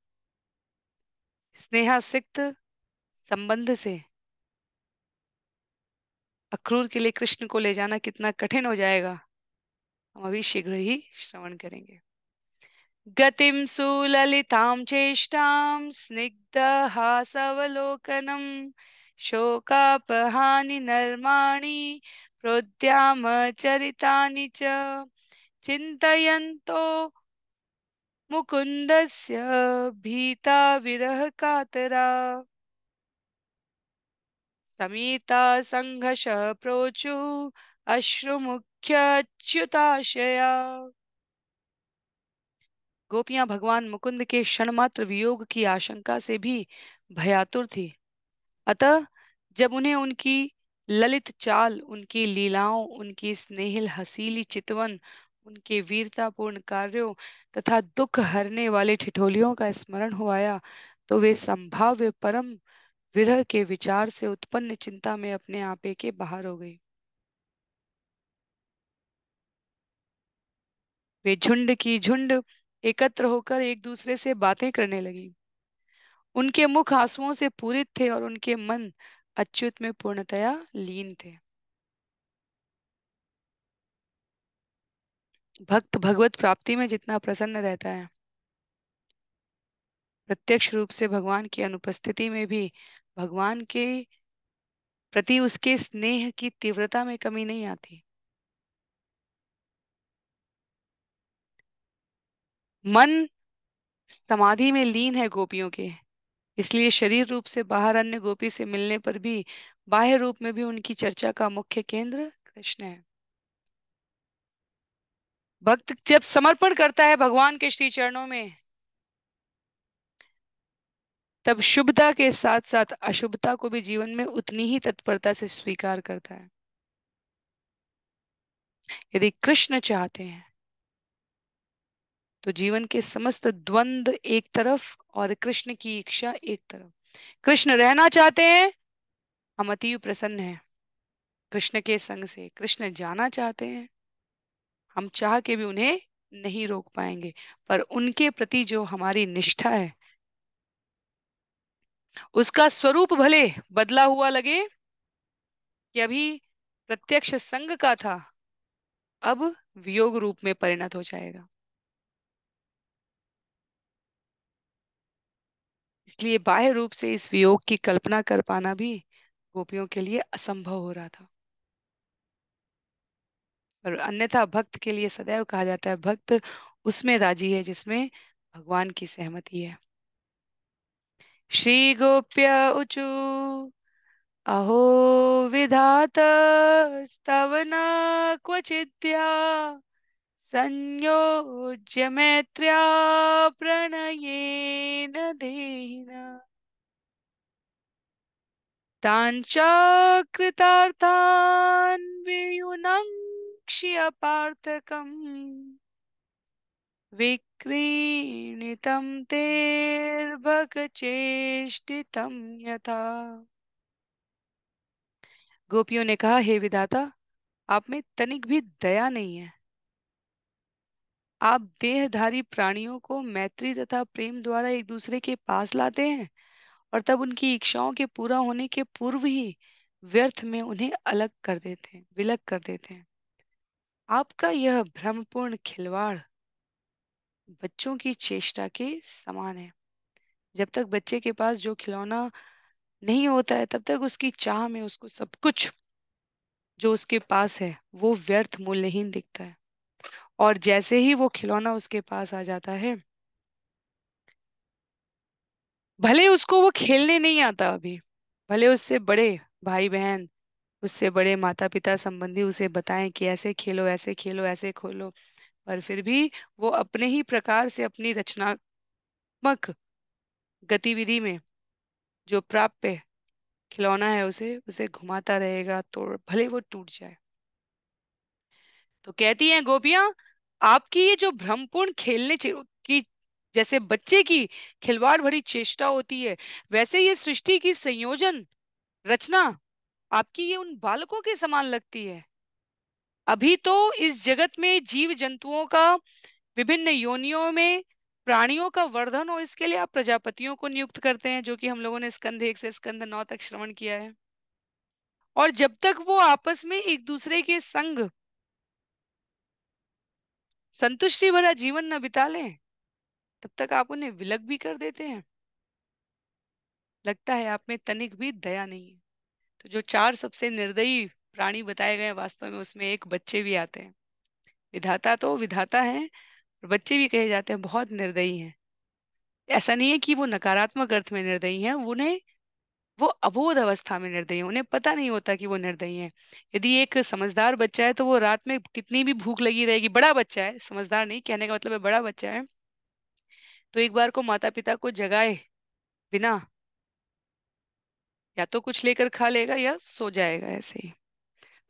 स्नेहासिक्त संबंध से अक्रूर के लिए कृष्ण को ले जाना कितना कठिन हो जाएगा, हम अभी शीघ्र ही श्रवण करेंगे। गतिं सुललितां चेष्टां स्निग्धहासवलोकनं शोकापहानि नर्माणि प्रोद्यामचरितानि च चिन्तयन्तो मुकुन्दस्य भीता विरहकातरा समीता सङ्घर्षः प्रोचुः अश्रुमुख्यच्युताशया। गोपियां भगवान मुकुंद के क्षणमात्र वियोग की आशंका से भी भयातुर थी। अतः जब उन्हें उनकी ललित चाल, उनकी लीलाओं, उनकी स्नेहिल हसीली चितवन, उनके वीरतापूर्ण कार्यों तथा दुख हरने वाले ठिठोलियों का स्मरण हो आया, तो वे संभाव्य परम विरह के विचार से उत्पन्न चिंता में अपने आपे के बाहर हो गई। वे झुंड की झुंड एकत्र होकर एक दूसरे से बातें करने लगी। उनके मुख आंसुओं से पूरित थे और उनके मन अच्युत में पूर्णतया लीन थे। भक्त भगवत प्राप्ति में जितना प्रसन्न रहता है, प्रत्यक्ष रूप से भगवान की अनुपस्थिति में भी भगवान के प्रति उसके स्नेह की तीव्रता में कमी नहीं आती। मन समाधि में लीन है गोपियों के, इसलिए शरीर रूप से बाहर अन्य गोपी से मिलने पर भी बाह्य रूप में भी उनकी चर्चा का मुख्य केंद्र कृष्ण है। भक्त जब समर्पण करता है भगवान के श्री चरणों में, तब शुभता के साथ साथ अशुभता को भी जीवन में उतनी ही तत्परता से स्वीकार करता है। यदि कृष्ण चाहते हैं तो जीवन के समस्त द्वंद एक तरफ और कृष्ण की इच्छा एक तरफ। कृष्ण रहना चाहते हैं, हम अतीव प्रसन्न हैं कृष्ण के संग से। कृष्ण जाना चाहते हैं, हम चाह के भी उन्हें नहीं रोक पाएंगे, पर उनके प्रति जो हमारी निष्ठा है, उसका स्वरूप भले बदला हुआ लगे कि अभी प्रत्यक्ष संग का था, अब वियोग रूप में परिणत हो जाएगा। इसलिए बाह्य रूप से इस वियोग की कल्पना कर पाना भी गोपियों के लिए असंभव हो रहा था। पर अन्यथा भक्त के लिए सदैव कहा जाता है, भक्त उसमें राजी है जिसमें भगवान की सहमति है। श्री गोप्य ऊचु अहो विधात स्तवन क्वचिद्या संयोज्य मैत्र्या प्रणयेन देहिना तांचाकृतार्थान् वियुनक्ष्य पार्थकम् विक्रीणितं तेर्भगचेष्टितं यथा। गोपियों ने कहा, हे विधाता, आप में तनिक भी दया नहीं है। आप देहधारी प्राणियों को मैत्री तथा प्रेम द्वारा एक दूसरे के पास लाते हैं और तब उनकी इच्छाओं के पूरा होने के पूर्व ही व्यर्थ में उन्हें अलग कर देते हैं, विलग कर देते हैं। आपका यह भ्रमपूर्ण खिलवाड़ बच्चों की चेष्टा के समान है। जब तक बच्चे के पास जो खिलौना नहीं होता है, तब तक उसकी चाह में उसको सब कुछ जो उसके पास है वो व्यर्थ मूल्यहीन दिखता है, और जैसे ही वो खिलौना उसके पास आ जाता है, भले उसको वो खेलने नहीं आता अभी, भले उससे बड़े भाई बहन उससे बड़े माता पिता संबंधी उसे बताएं कि ऐसे खेलो, ऐसे खेलो, ऐसे खोलो, पर फिर भी वो अपने ही प्रकार से अपनी रचनात्मक गतिविधि में जो प्राप्य खिलौना है उसे उसे घुमाता रहेगा, तो भले वो टूट जाए। तो कहती हैं गोपियां, आपकी ये जो भ्रमपूर्ण की जैसे बच्चे की खिलवाड़ भरी चेष्टा होती है, वैसे ये सृष्टि की संयोजन रचना आपकी ये उन बालकों के समान लगती है। अभी तो इस जगत में जीव जंतुओं का विभिन्न योनियों में प्राणियों का वर्धन हो, इसके लिए आप प्रजापतियों को नियुक्त करते हैं, जो कि हम लोगों ने स्कंद 1 से स्कंद 9 तक श्रवण किया है। और जब तक वो आपस में एक दूसरे के संग संतुष्टि भरा जीवन न बिता लें, तब तक आप उन्हें विलग भी कर देते हैं। लगता है आप में तनिक भी दया नहीं है। तो जो चार सबसे निर्दयी प्राणी बताए गए हैं, वास्तव में उसमें एक बच्चे भी आते हैं। विधाता तो विधाता है, और बच्चे भी कहे जाते हैं बहुत निर्दयी हैं। ऐसा नहीं है कि वो नकारात्मक अर्थ में निर्दयी हैं, उन्हें वो अबोध अवस्था में निर्दयी हैं, उन्हें पता नहीं होता कि वो निर्दयी हैं। यदि एक समझदार बच्चा है तो वो रात में कितनी भी भूख लगी रहेगी, बड़ा बच्चा है, समझदार नहीं कहने का मतलब है बड़ा बच्चा है, तो एक बार को माता पिता को जगाए बिना या तो कुछ लेकर खा लेगा या सो जाएगा ऐसे ही।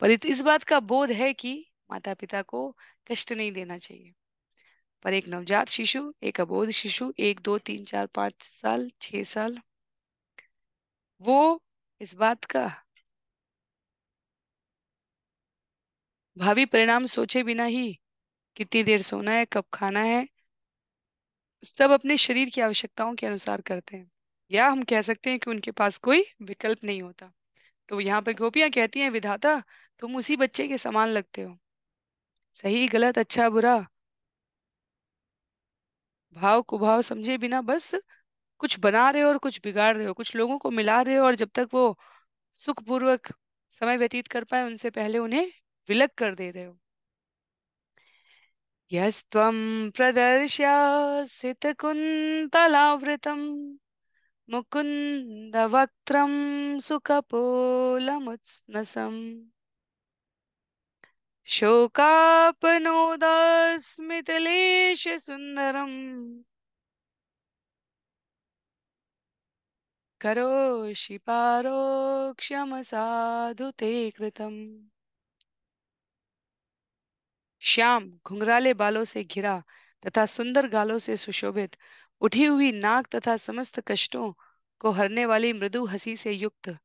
पर इस बात का बोध है कि माता पिता को कष्ट नहीं देना चाहिए। पर एक नवजात शिशु, एक अबोध शिशु, 1 2 3 4 5 साल 6 साल, वो इस बात का भावी परिणाम सोचे बिना ही कितनी देर सोना है, कब खाना है, सब अपने शरीर की आवश्यकताओं के अनुसार करते हैं। या हम कह सकते हैं कि उनके पास कोई विकल्प नहीं होता। तो यहाँ पर गोपियां कहती हैं, विधाता तुम उसी बच्चे के समान लगते हो। सही गलत अच्छा बुरा भाव कुभाव समझे बिना बस कुछ बना रहे हो और कुछ बिगाड़ रहे हो, कुछ लोगों को मिला रहे हो, और जब तक वो सुखपूर्वक समय व्यतीत कर पाए उनसे पहले उन्हें विलग कर दे रहे हो। यस्त्वं प्रदर्श्यासितकुन्तलावृतं मुकुन्दवक्त्रं सुकपोलमुत्नसम् शोकापनोदास्मितलेशसुन्दरम् करोषि पारोक्ष्यमसाधु ते कृतम्। श्याम घुंघराले बालों से घिरा तथा सुंदर गालों से सुशोभित, उठी हुई नाक तथा समस्त कष्टों को हरने वाली मृदु हंसी से युक्त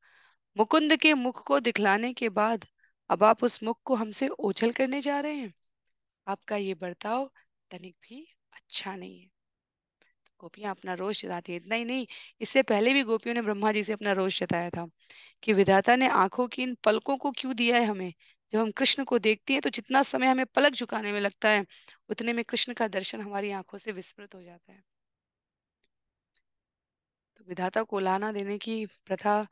मुकुंद के मुख को दिखलाने के बाद अब आप उस मुख को हमसे ओझल करने जा रहे हैं। आपका ये बर्ताव तनिक भी अच्छा नहीं है। गोपियां अपना रोष जताती है। इतना ही नहीं, इससे पहले भी गोपियों ने ब्रह्मा जी से अपना रोष जताया था कि विधाता ने आंखों की इन पलकों को क्यों दिया है हमें। जब हम कृष्ण को देखते हैं तो जितना समय हमें पलक झुकाने में लगता है, उतने में कृष्ण का दर्शन हमारी आंखों से विस्मृत हो जाता है। तो विधाता को लाना देने की प्रथा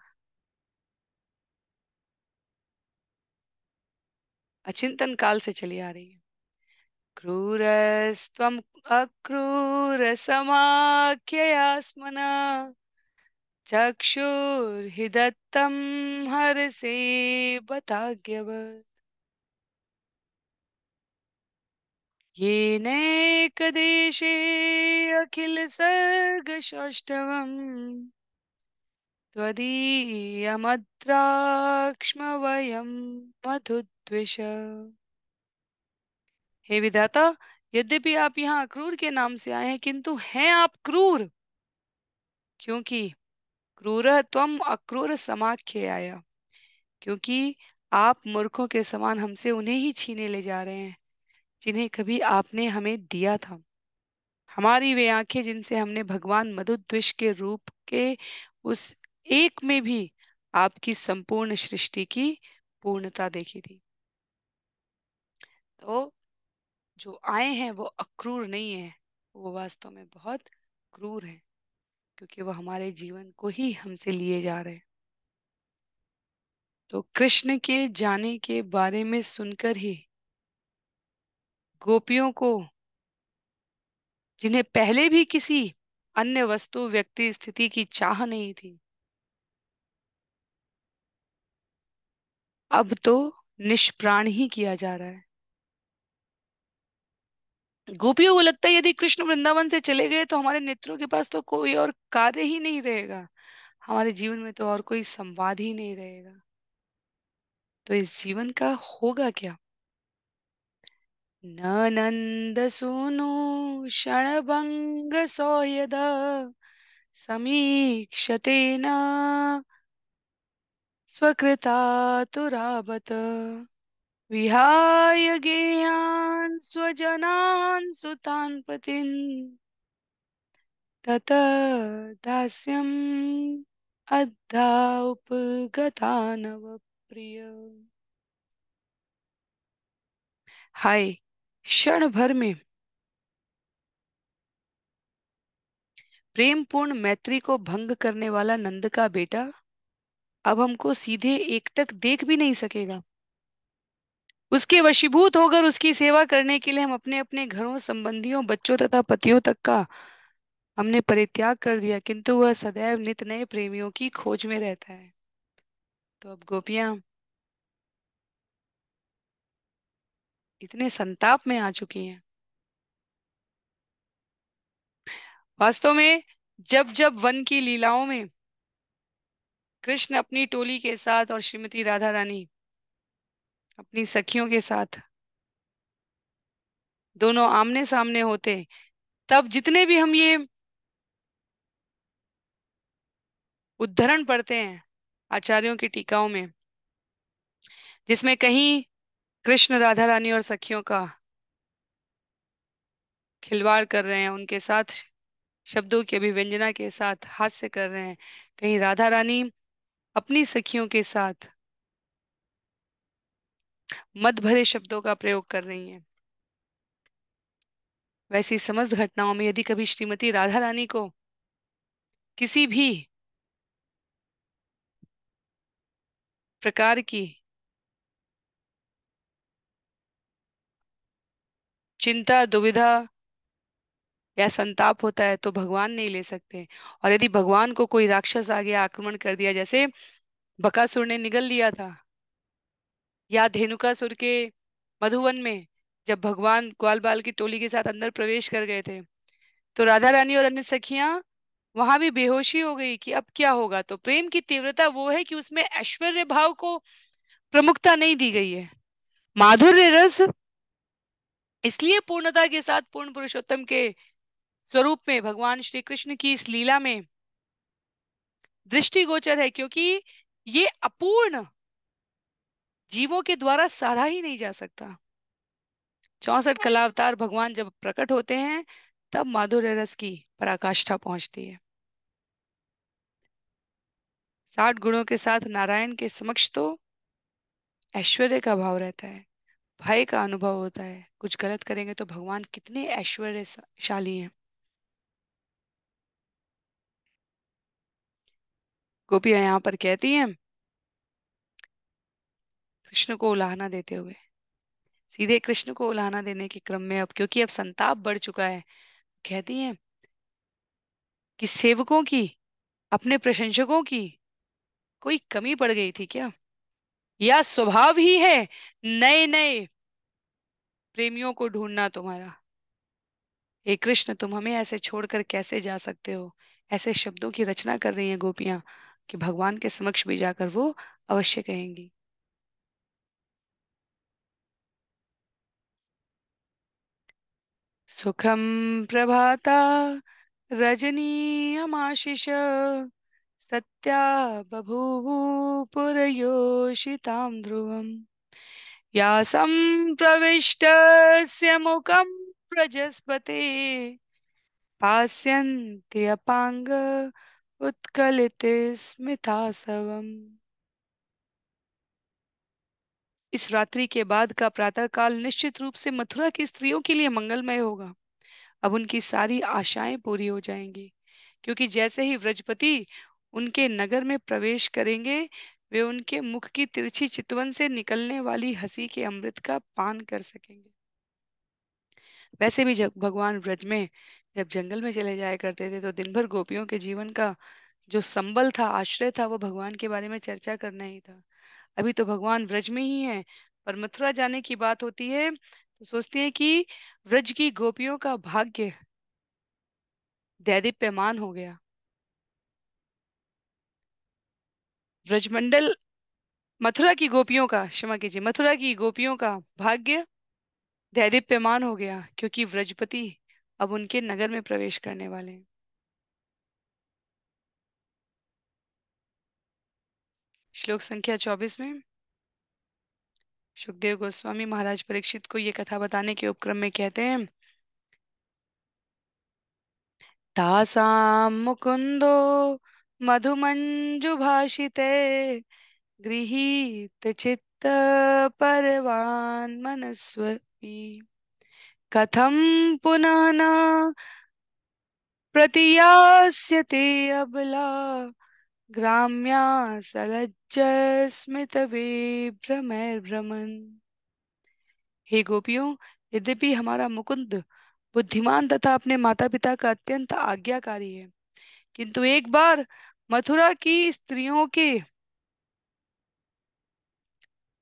अचिंतन काल से चली आ रही है। क्रूरस्त्वम् अक्रूर समाख्यया स्मना चक्षुर्हि दत्तं हरसे बताज्ञवत् येनैकदेशे अखिल सर्गसौष्ठवम् त्वदीयमद्राक्ष्म वयं मधुद्विष। हे विधाता, यद्यपि आप यहाँ अक्रूर के नाम से आए हैं, किंतु हैं आप क्रूर, क्योंकि क्रूरः त्वम अक्रूर समाख्य आया, क्योंकि आप मूर्खों के समान हमसे उन्हें ही छीने ले जा रहे हैं जिन्हें कभी आपने हमें दिया था। हमारी वे आंखें जिनसे हमने भगवान मधुद्विष के रूप के उस एक में भी आपकी संपूर्ण सृष्टि की पूर्णता देखी थी। तो जो आए हैं वो अक्रूर नहीं है, वो वास्तव में बहुत क्रूर है, क्योंकि वो हमारे जीवन को ही हमसे लिए जा रहे हैं। तो कृष्ण के जाने के बारे में सुनकर ही गोपियों को, जिन्हें पहले भी किसी अन्य वस्तु व्यक्ति स्थिति की चाह नहीं थी, अब तो निष्प्राण ही किया जा रहा है। गोपियों को लगता है यदि कृष्ण वृंदावन से चले गए तो हमारे नेत्रों के पास तो कोई और कार्य ही नहीं रहेगा, हमारे जीवन में तो और कोई संवाद ही नहीं रहेगा, तो इस जीवन का होगा क्या। न नंद सूनु क्षणभंग सौयद समीक्षते न स्वकृतातुरावत विहाय गेयान् स्वजनान् सुतान् पतीन् तत दास्यम् अद्धा उपगता नव प्रिय। हाय, क्षण भर में प्रेम पूर्ण मैत्री को भंग करने वाला नंद का बेटा अब हमको सीधे एकटक देख भी नहीं सकेगा। उसके वशीभूत होकर उसकी सेवा करने के लिए हम अपने अपने घरों, संबंधियों, बच्चों तथा पतियों तक का हमने परित्याग कर दिया, किंतु वह सदैव नित नए प्रेमियों की खोज में रहता है। तो अब गोपियां इतने संताप में आ चुकी हैं। वास्तव में जब जब वन की लीलाओं में कृष्ण अपनी टोली के साथ और श्रीमती राधा रानी अपनी सखियों के साथ दोनों आमने सामने होते, तब जितने भी हम ये उद्धरण पढ़ते हैं आचार्यों की टीकाओं में, जिसमें कहीं कृष्ण राधा रानी और सखियों का खिलवाड़ कर रहे हैं, उनके साथ शब्दों की अभिव्यंजना के साथ हास्य कर रहे हैं, कहीं राधा रानी अपनी सखियों के साथ मद भरे शब्दों का प्रयोग कर रही हैं, वैसी समस्त घटनाओं में यदि कभी श्रीमती राधा रानी को किसी भी प्रकार की चिंता, दुविधा या संताप होता है तो भगवान नहीं ले सकते। और यदि भगवान को कोई राक्षस आ गया, आक्रमण कर दिया, जैसे बकासुर ने निगल लिया था, या धेनुकासुर के मधुवन में जब भगवान ग्वाल बाल की टोली के साथ अंदर प्रवेश कर गए थे, तो राधा रानी और अन्य सखियां वहां भी बेहोशी हो गई कि अब क्या होगा। तो प्रेम की तीव्रता वो है कि उसमें ऐश्वर्य भाव को प्रमुखता नहीं दी गई है। माधुर्य रस इसलिए पूर्णता के साथ पूर्ण पुरुषोत्तम के स्वरूप में भगवान श्री कृष्ण की इस लीला में दृष्टिगोचर है, क्योंकि ये अपूर्ण जीवों के द्वारा साधा ही नहीं जा सकता। 64 कलावतार भगवान जब प्रकट होते हैं तब माधुर्य रस की पराकाष्ठा पहुंचती है। 60 गुणों के साथ नारायण के समक्ष तो ऐश्वर्य का भाव रहता है, भय का अनुभव होता है, कुछ गलत करेंगे तो भगवान कितने ऐश्वर्यशाली हैं। गोपियां यहाँ पर कहती हैं कृष्ण को उलाहना देते हुए, सीधे कृष्ण को उलाहना देने के क्रम में अब क्योंकि अब संताप बढ़ चुका है, कहती हैं कि सेवकों की, अपने प्रशंसकों की कोई कमी पड़ गई थी क्या, या स्वभाव ही है नए नए प्रेमियों को ढूंढना तुम्हारा। हे कृष्ण, तुम हमें ऐसे छोड़कर कैसे जा सकते हो। ऐसे शब्दों की रचना कर रही हैं गोपियां कि भगवान के समक्ष भी जाकर वो अवश्य कहेंगी। सुखम प्रभाता रजनीयमाशिष सत्या बभूवुपुरयोषितां ध्रुवम् यासं प्रविष्टस्य मुखं प्रजस्पते पास्यन्ति अपांग उत्कलिते स्मितासवम्। इस रात्रि के बाद का प्रातः काल निश्चित रूप से मथुरा की स्त्रियों के लिए मंगलमय होगा। अब उनकी सारी आशाएं पूरी हो जाएंगी, क्योंकि जैसे ही व्रजपति उनके नगर में प्रवेश करेंगे, वे उनके मुख की तिरछी चितवन से निकलने वाली हंसी के अमृत का पान कर सकेंगे। वैसे भी जब भगवान व्रज में जब जंगल में चले जाया करते थे तो दिन भर गोपियों के जीवन का जो संबल था, आश्रय था, वो भगवान के बारे में चर्चा करना ही था। अभी तो भगवान व्रज में ही है, पर मथुरा जाने की बात होती है तो सोचते हैं कि व्रज की गोपियों का भाग्य दैदीप्यमान हो गया। व्रजमंडल मथुरा की गोपियों का, क्षमा कीजिए, मथुरा की गोपियों का भाग्य दैदीप्यमान हो गया, क्योंकि व्रजपति अब उनके नगर में प्रवेश करने वाले हैं। श्लोक संख्या 24 में सुखदेव गोस्वामी महाराज परीक्षित को ये कथा बताने के उपक्रम में कहते हैं, तासां मुकुंदो मधुमंजुभाषिते गृहीत चित्त परवान मनस्वी कथम पुनः न प्रतियास्यते अबला ग्राम्या सलज्ज स्मित विभ्रमैर्भ्रमन्। हे गोपियों, यद्यपि हमारा मुकुंद बुद्धिमान तथा अपने माता पिता का अत्यंत आज्ञाकारी है, किंतु एक बार मथुरा की स्त्रियों के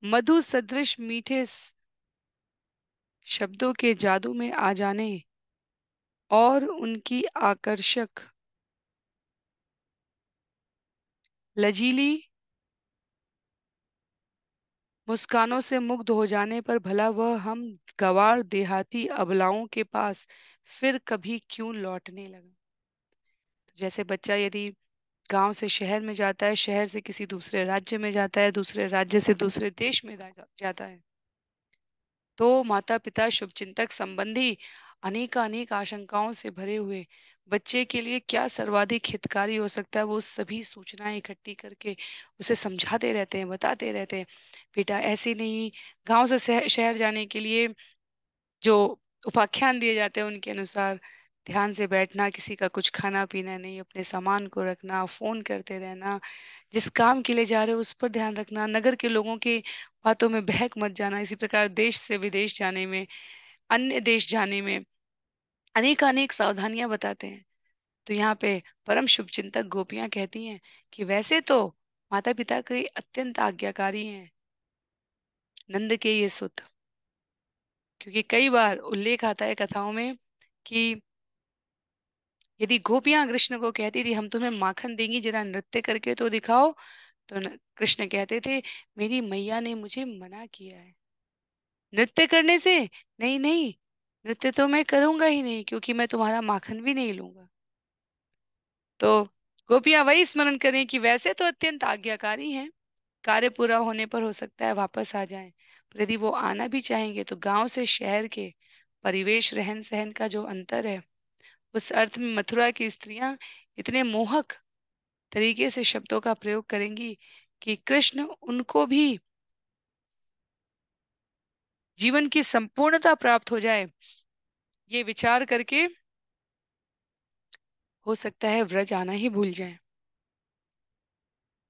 मधु सदृश मीठे शब्दों के जादू में आ जाने और उनकी आकर्षक लजीली मुस्कानों से मुग्ध हो जाने पर भला वह हम गंवार देहाती अबलाओं के पास फिर कभी क्यों लौटने लगा। जैसे बच्चा यदि गांव से शहर में जाता है, शहर से किसी दूसरे राज्य में जाता है, दूसरे राज्य से दूसरे देश में जाता है, तो माता पिता शुभचिंतक संबंधी अनेक अनेक आशंकाओं से भरे हुए बच्चे के लिए क्या सर्वाधिक हितकारी हो सकता है, वो सभी सूचनाएं इकट्ठी करके उसे समझाते रहते हैं, बताते रहते हैं, बेटा ऐसे नहीं। गांव से शहर जाने के लिए जो उपाख्यान दिए जाते हैं उनके अनुसार ध्यान से बैठना, किसी का कुछ खाना पीना नहीं, अपने सामान को रखना, फोन करते रहना, जिस काम के लिए जा रहे हो उस पर ध्यान रखना, नगर के लोगों के बातों में बहक मत जाना। इसी प्रकार देश से विदेश जाने में, अन्य देश जाने में अनेक अनेक सावधानियां बताते हैं। तो यहाँ पे परम शुभचिंतक गोपियां कहती हैं कि वैसे तो माता पिता के अत्यंत आज्ञाकारी हैं नंद के ये सुत, क्योंकि कई बार उल्लेख आता है कथाओं में कि यदि गोपियां कृष्ण को कहती थी हम तुम्हें माखन देंगी, जरा नृत्य करके तो दिखाओ, तो कृष्ण कहते थे मेरी मैया ने मुझे मना किया है नृत्य करने से। नहीं नहीं, नृत्य तो मैं करूंगा ही नहीं, क्योंकि मैं तुम्हारा माखन भी नहीं लूंगा। तो गोपियां वही स्मरण करें कि वैसे तो अत्यंत आज्ञाकारी हैं, कार्य पूरा होने पर हो सकता है वापस आ जाएं, पर यदि वो आना भी चाहेंगे तो गांव से शहर के परिवेश रहन सहन का जो अंतर है, उस अर्थ में मथुरा की स्त्रियां इतने मोहक तरीके से शब्दों का प्रयोग करेंगी कि कृष्ण उनको भी जीवन की संपूर्णता प्राप्त हो जाए, ये विचार करके हो सकता है व्रज आना ही भूल जाए।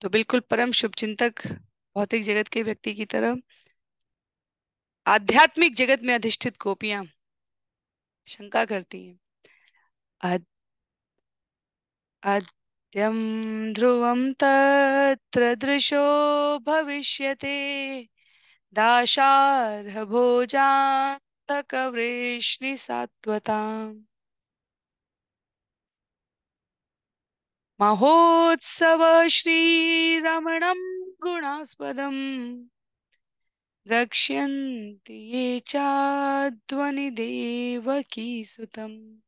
तो बिल्कुल परम शुभचिंतक भौतिक जगत के व्यक्ति की तरह आध्यात्मिक जगत में अधिष्ठित गोपियां शंका करती हैं, अद्यं ध्रुवं तत्र दृशो भविष्यते दाशार्हभोजान्तकवृष्णिसात्वताम् महोत्सव श्रीरमणं गुणास्पदम् रक्ष्यन्ति ये चाध्वनिदेवकी सुतम्।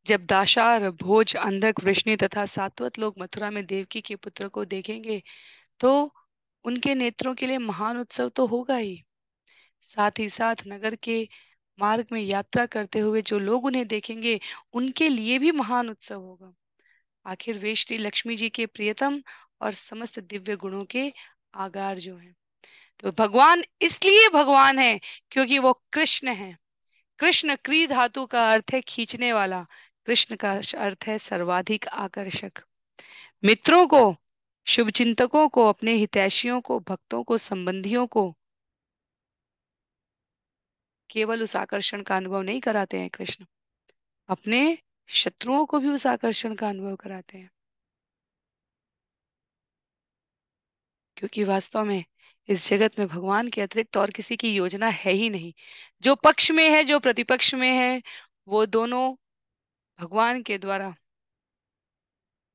जब दाशार भोज अंधक वृष्णि तथा सात्वत लोग मथुरा में देवकी के पुत्र को देखेंगे तो उनके नेत्रों के लिए महान उत्सव तो होगा ही, साथ ही साथ नगर के मार्ग में यात्रा करते हुए जो लोग उन्हें देखेंगे उनके लिए भी महान उत्सव होगा। आखिर वे श्री लक्ष्मी जी के प्रियतम और समस्त दिव्य गुणों के आगार जो हैं। तो भगवान इसलिए भगवान है क्योंकि वो कृष्ण है। कृष्ण क्री धातु का अर्थ है खींचने वाला, कृष्ण का अर्थ है सर्वाधिक आकर्षक। मित्रों को, शुभचिंतकों को, अपने हितैषियों को, भक्तों को, संबंधियों को केवल उस आकर्षण का अनुभव नहीं कराते हैं कृष्ण, अपने शत्रुओं को भी उस आकर्षण का अनुभव कराते हैं। क्योंकि वास्तव में इस जगत में भगवान के अतिरिक्त और किसी की योजना है ही नहीं। जो पक्ष में है, जो प्रतिपक्ष में है, वो दोनों भगवान के द्वारा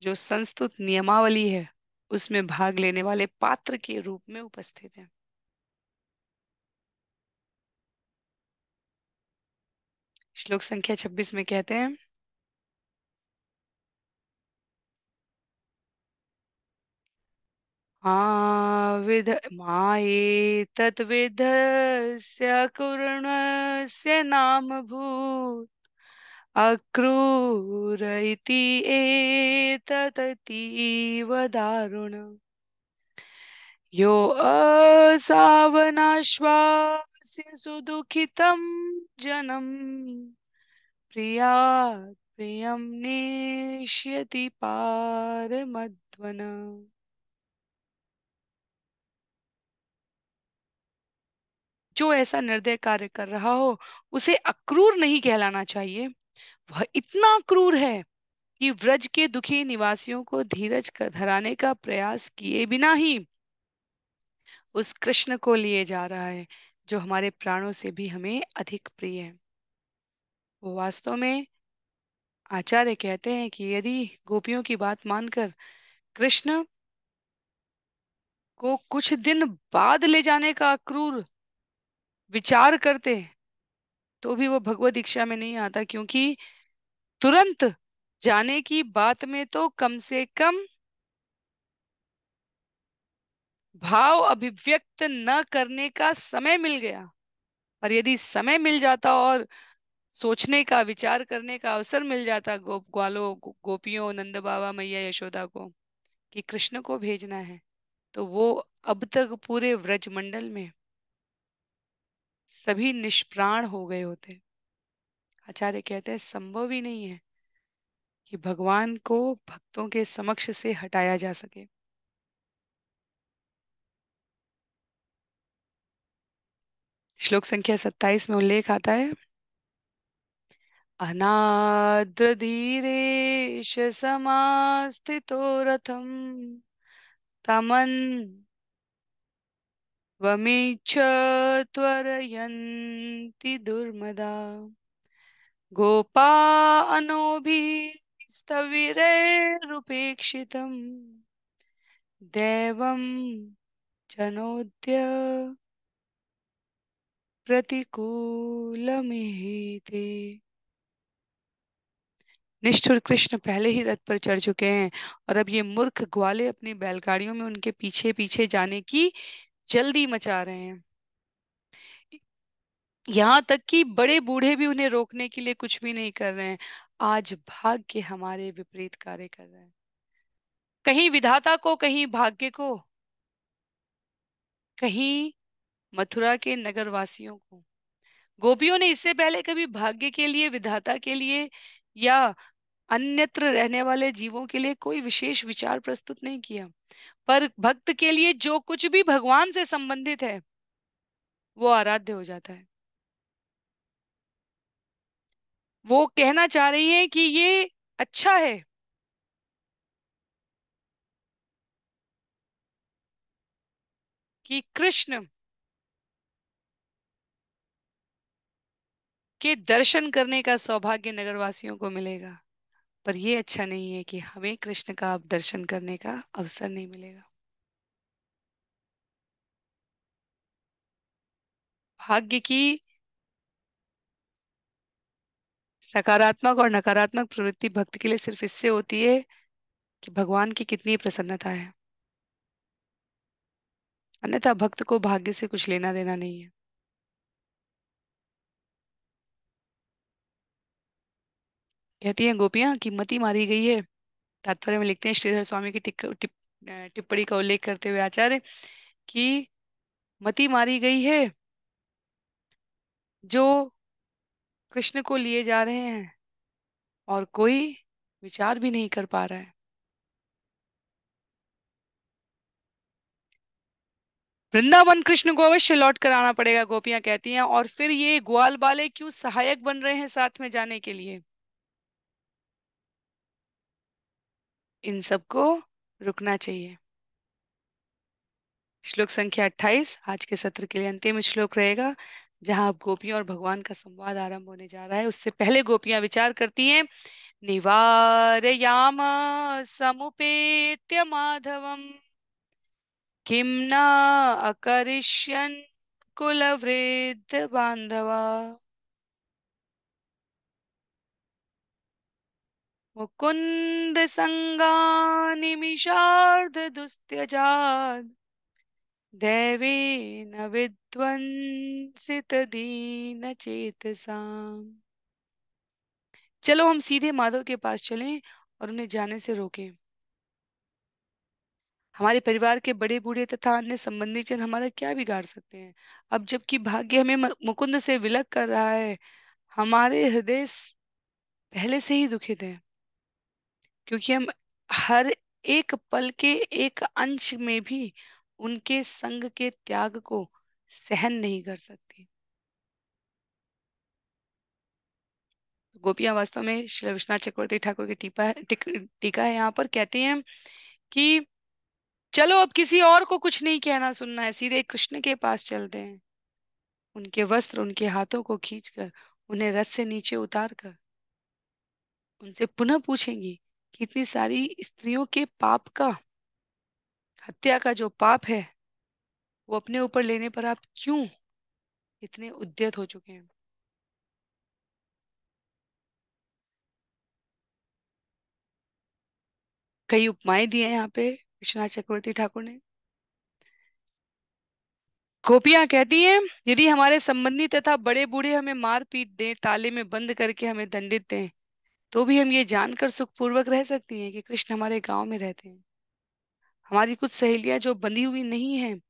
जो संस्तुत नियमावली है उसमें भाग लेने वाले पात्र के रूप में उपस्थित हैं। श्लोक संख्या 26 में कहते हैं, मायेतद्विधस्य कुर्णस्य नाम भूत् अक्रूर इति एतदतीव दारुणम् यो असावनाश्वास्य सुदुःखितं जनम् प्रियात् प्रियं नेष्यति पारमध्वन। जो ऐसा निर्दय कार्य कर रहा हो उसे अक्रूर नहीं कहलाना चाहिए। वह इतना क्रूर है कि व्रज के दुखी निवासियों को धीरज कर धराने का प्रयास किए बिना ही उस कृष्ण को लिए जा रहा है जो हमारे प्राणों से भी हमें अधिक प्रिय है। वो वास्तव में आचार्य कहते हैं कि यदि गोपियों की बात मानकर कृष्ण को कुछ दिन बाद ले जाने का अक्रूर विचार करते तो भी वो भगवत दीक्षा में नहीं आता, क्योंकि तुरंत जाने की बात में तो कम से कम भाव अभिव्यक्त न करने का समय मिल गया। और यदि समय मिल जाता और सोचने का विचार करने का अवसर मिल जाता गोप ग्वालों गोपियों नंद बाबा मैया यशोदा को कि कृष्ण को भेजना है, तो वो अब तक पूरे व्रज मंडल में सभी निष्प्राण हो गए होते। आचार्य कहते हैं संभव ही नहीं है कि भगवान को भक्तों के समक्ष से हटाया जा सके। श्लोक संख्या 27 में उल्लेख आता है, अनाद्रधीरेश समास्थितो रथम तमन् वमीच त्वरयन्ति दुर्मदा गोपा अनोभिस्तविरैरुपेक्षितम् दैवं जनोद्य प्रतिकूलमिति। निष्ठुर कृष्ण पहले ही रथ पर चढ़ चुके हैं और अब ये मूर्ख ग्वाले अपनी बैलगाड़ियों में उनके पीछे पीछे जाने की जल्दी मचा रहे हैं। यहाँ तक कि बड़े बूढ़े भी उन्हें रोकने के लिए कुछ भी नहीं कर रहे हैं। आज भाग्य हमारे विपरीत कार्य कर रहे हैं, कहीं विधाता को, कहीं भाग्य को, कहीं मथुरा के नगरवासियों को। गोपियों ने इससे पहले कभी भाग्य के लिए, विधाता के लिए या अन्यत्र रहने वाले जीवों के लिए कोई विशेष विचार प्रस्तुत नहीं किया, पर भक्त के लिए जो कुछ भी भगवान से संबंधित है वो आराध्य हो जाता है। वो कहना चाह रही हैं कि ये अच्छा है कि कृष्ण के दर्शन करने का सौभाग्य नगरवासियों को मिलेगा, पर यह अच्छा नहीं है कि हमें कृष्ण का अब दर्शन करने का अवसर नहीं मिलेगा। भाग्य की सकारात्मक और नकारात्मक प्रवृत्ति भक्त के लिए सिर्फ इससे होती है कि भगवान की कितनी प्रसन्नता है, अन्यथा भक्त को भाग्य से कुछ लेना देना नहीं है। कहती हैं गोपियां कि मति मारी गई है। तात्पर्य में लिखते हैं श्रीधर स्वामी की टिप्पणी का उल्लेख करते हुए आचार्य कि मति मारी गई है जो कृष्ण को लिए जा रहे हैं और कोई विचार भी नहीं कर पा रहा है। वृंदावन कृष्ण को अवश्य लौट कर आना पड़ेगा, गोपियां कहती हैं, और फिर ये ग्वाल बाले क्यों सहायक बन रहे हैं साथ में जाने के लिए। इन सबको रुकना चाहिए। श्लोक संख्या 28 आज के सत्र के लिए अंतिम श्लोक रहेगा, जहां अब गोपियों और भगवान का संवाद आरंभ होने जा रहा है। उससे पहले गोपियां विचार करती हैं, निवारयाम समुपेत्य माधवम किं न अकरिष्यन् कुलवृद्ध बांधवा मुकुंद संगानिमिषार्ध दुस्त्यजात् दैवेन विध्वंसित दीन चेतसाम्। चलो हम सीधे माधव के पास चलें और उन्हें जाने से रोकें। हमारे परिवार के बड़े बूढ़े तथा अन्य संबंधी जन हमारा क्या बिगाड़ सकते हैं? अब जबकि भाग्य हमें मुकुंद से विलग कर रहा है, हमारे हृदय पहले से ही दुखित है, क्योंकि हम हर एक पल के एक अंश में भी उनके संग के त्याग को सहन नहीं कर सकते। गोपियां वास्तव में श्री विश्वनाथ चक्रवर्ती ठाकुर की टीका है, यहाँ पर कहते हैं कि चलो अब किसी और को कुछ नहीं कहना सुनना है, सीधे कृष्ण के पास चलते हैं। उनके वस्त्र उनके हाथों को खींचकर उन्हें रथ से नीचे उतार कर उनसे पुनः पूछेंगी कि इतनी सारी स्त्रियों के पाप का, हत्या का जो पाप है, वो अपने ऊपर लेने पर आप क्यों इतने उद्यत हो चुके हैं। कई उपमाएं दी हैं यहाँ पे विश्वनाथ चक्रवर्ती ठाकुर ने। गोपियां कहती हैं, यदि हमारे संबंधी तथा बड़े बूढ़े हमें मार पीट दें, ताले में बंद करके हमें दंडित दें, तो भी हम ये जानकर सुखपूर्वक रह सकती हैं कि कृष्ण हमारे गांव में रहते हैं। हमारी कुछ सहेलियां जो बंधी हुई नहीं हैं,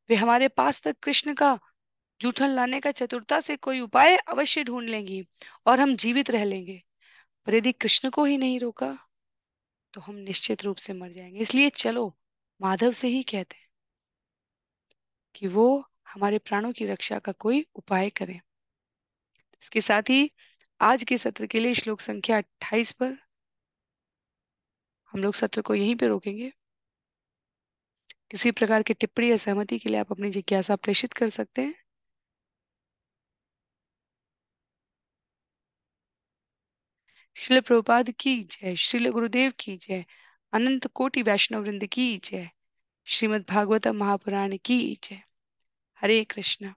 वे हमारे पास तक कृष्ण का जूठन लाने का चतुरता से कोई उपाय अवश्य ढूंढ लेंगी और हम जीवित रह लेंगे। पर यदि कृष्ण को ही नहीं रोका, तो हम निश्चित रूप से मर जाएंगे। इसलिए चलो माधव से ही कहते हैं कि वो हमारे प्राणों की रक्षा का कोई उपाय करें। इसके साथ ही आज के सत्र के लिए श्लोक संख्या 28 पर हम लोग सत्र को यहीं पे रोकेंगे। किसी प्रकार की टिप्पणी या सहमति के लिए आप अपनी जिज्ञासा प्रेषित कर सकते हैं। श्रील प्रभुपाद की जय, श्रील गुरुदेव की जय, अनंत कोटि वैष्णव वृंद की जय, श्रीमद् भागवतम महापुराण की जय। हरे कृष्ण।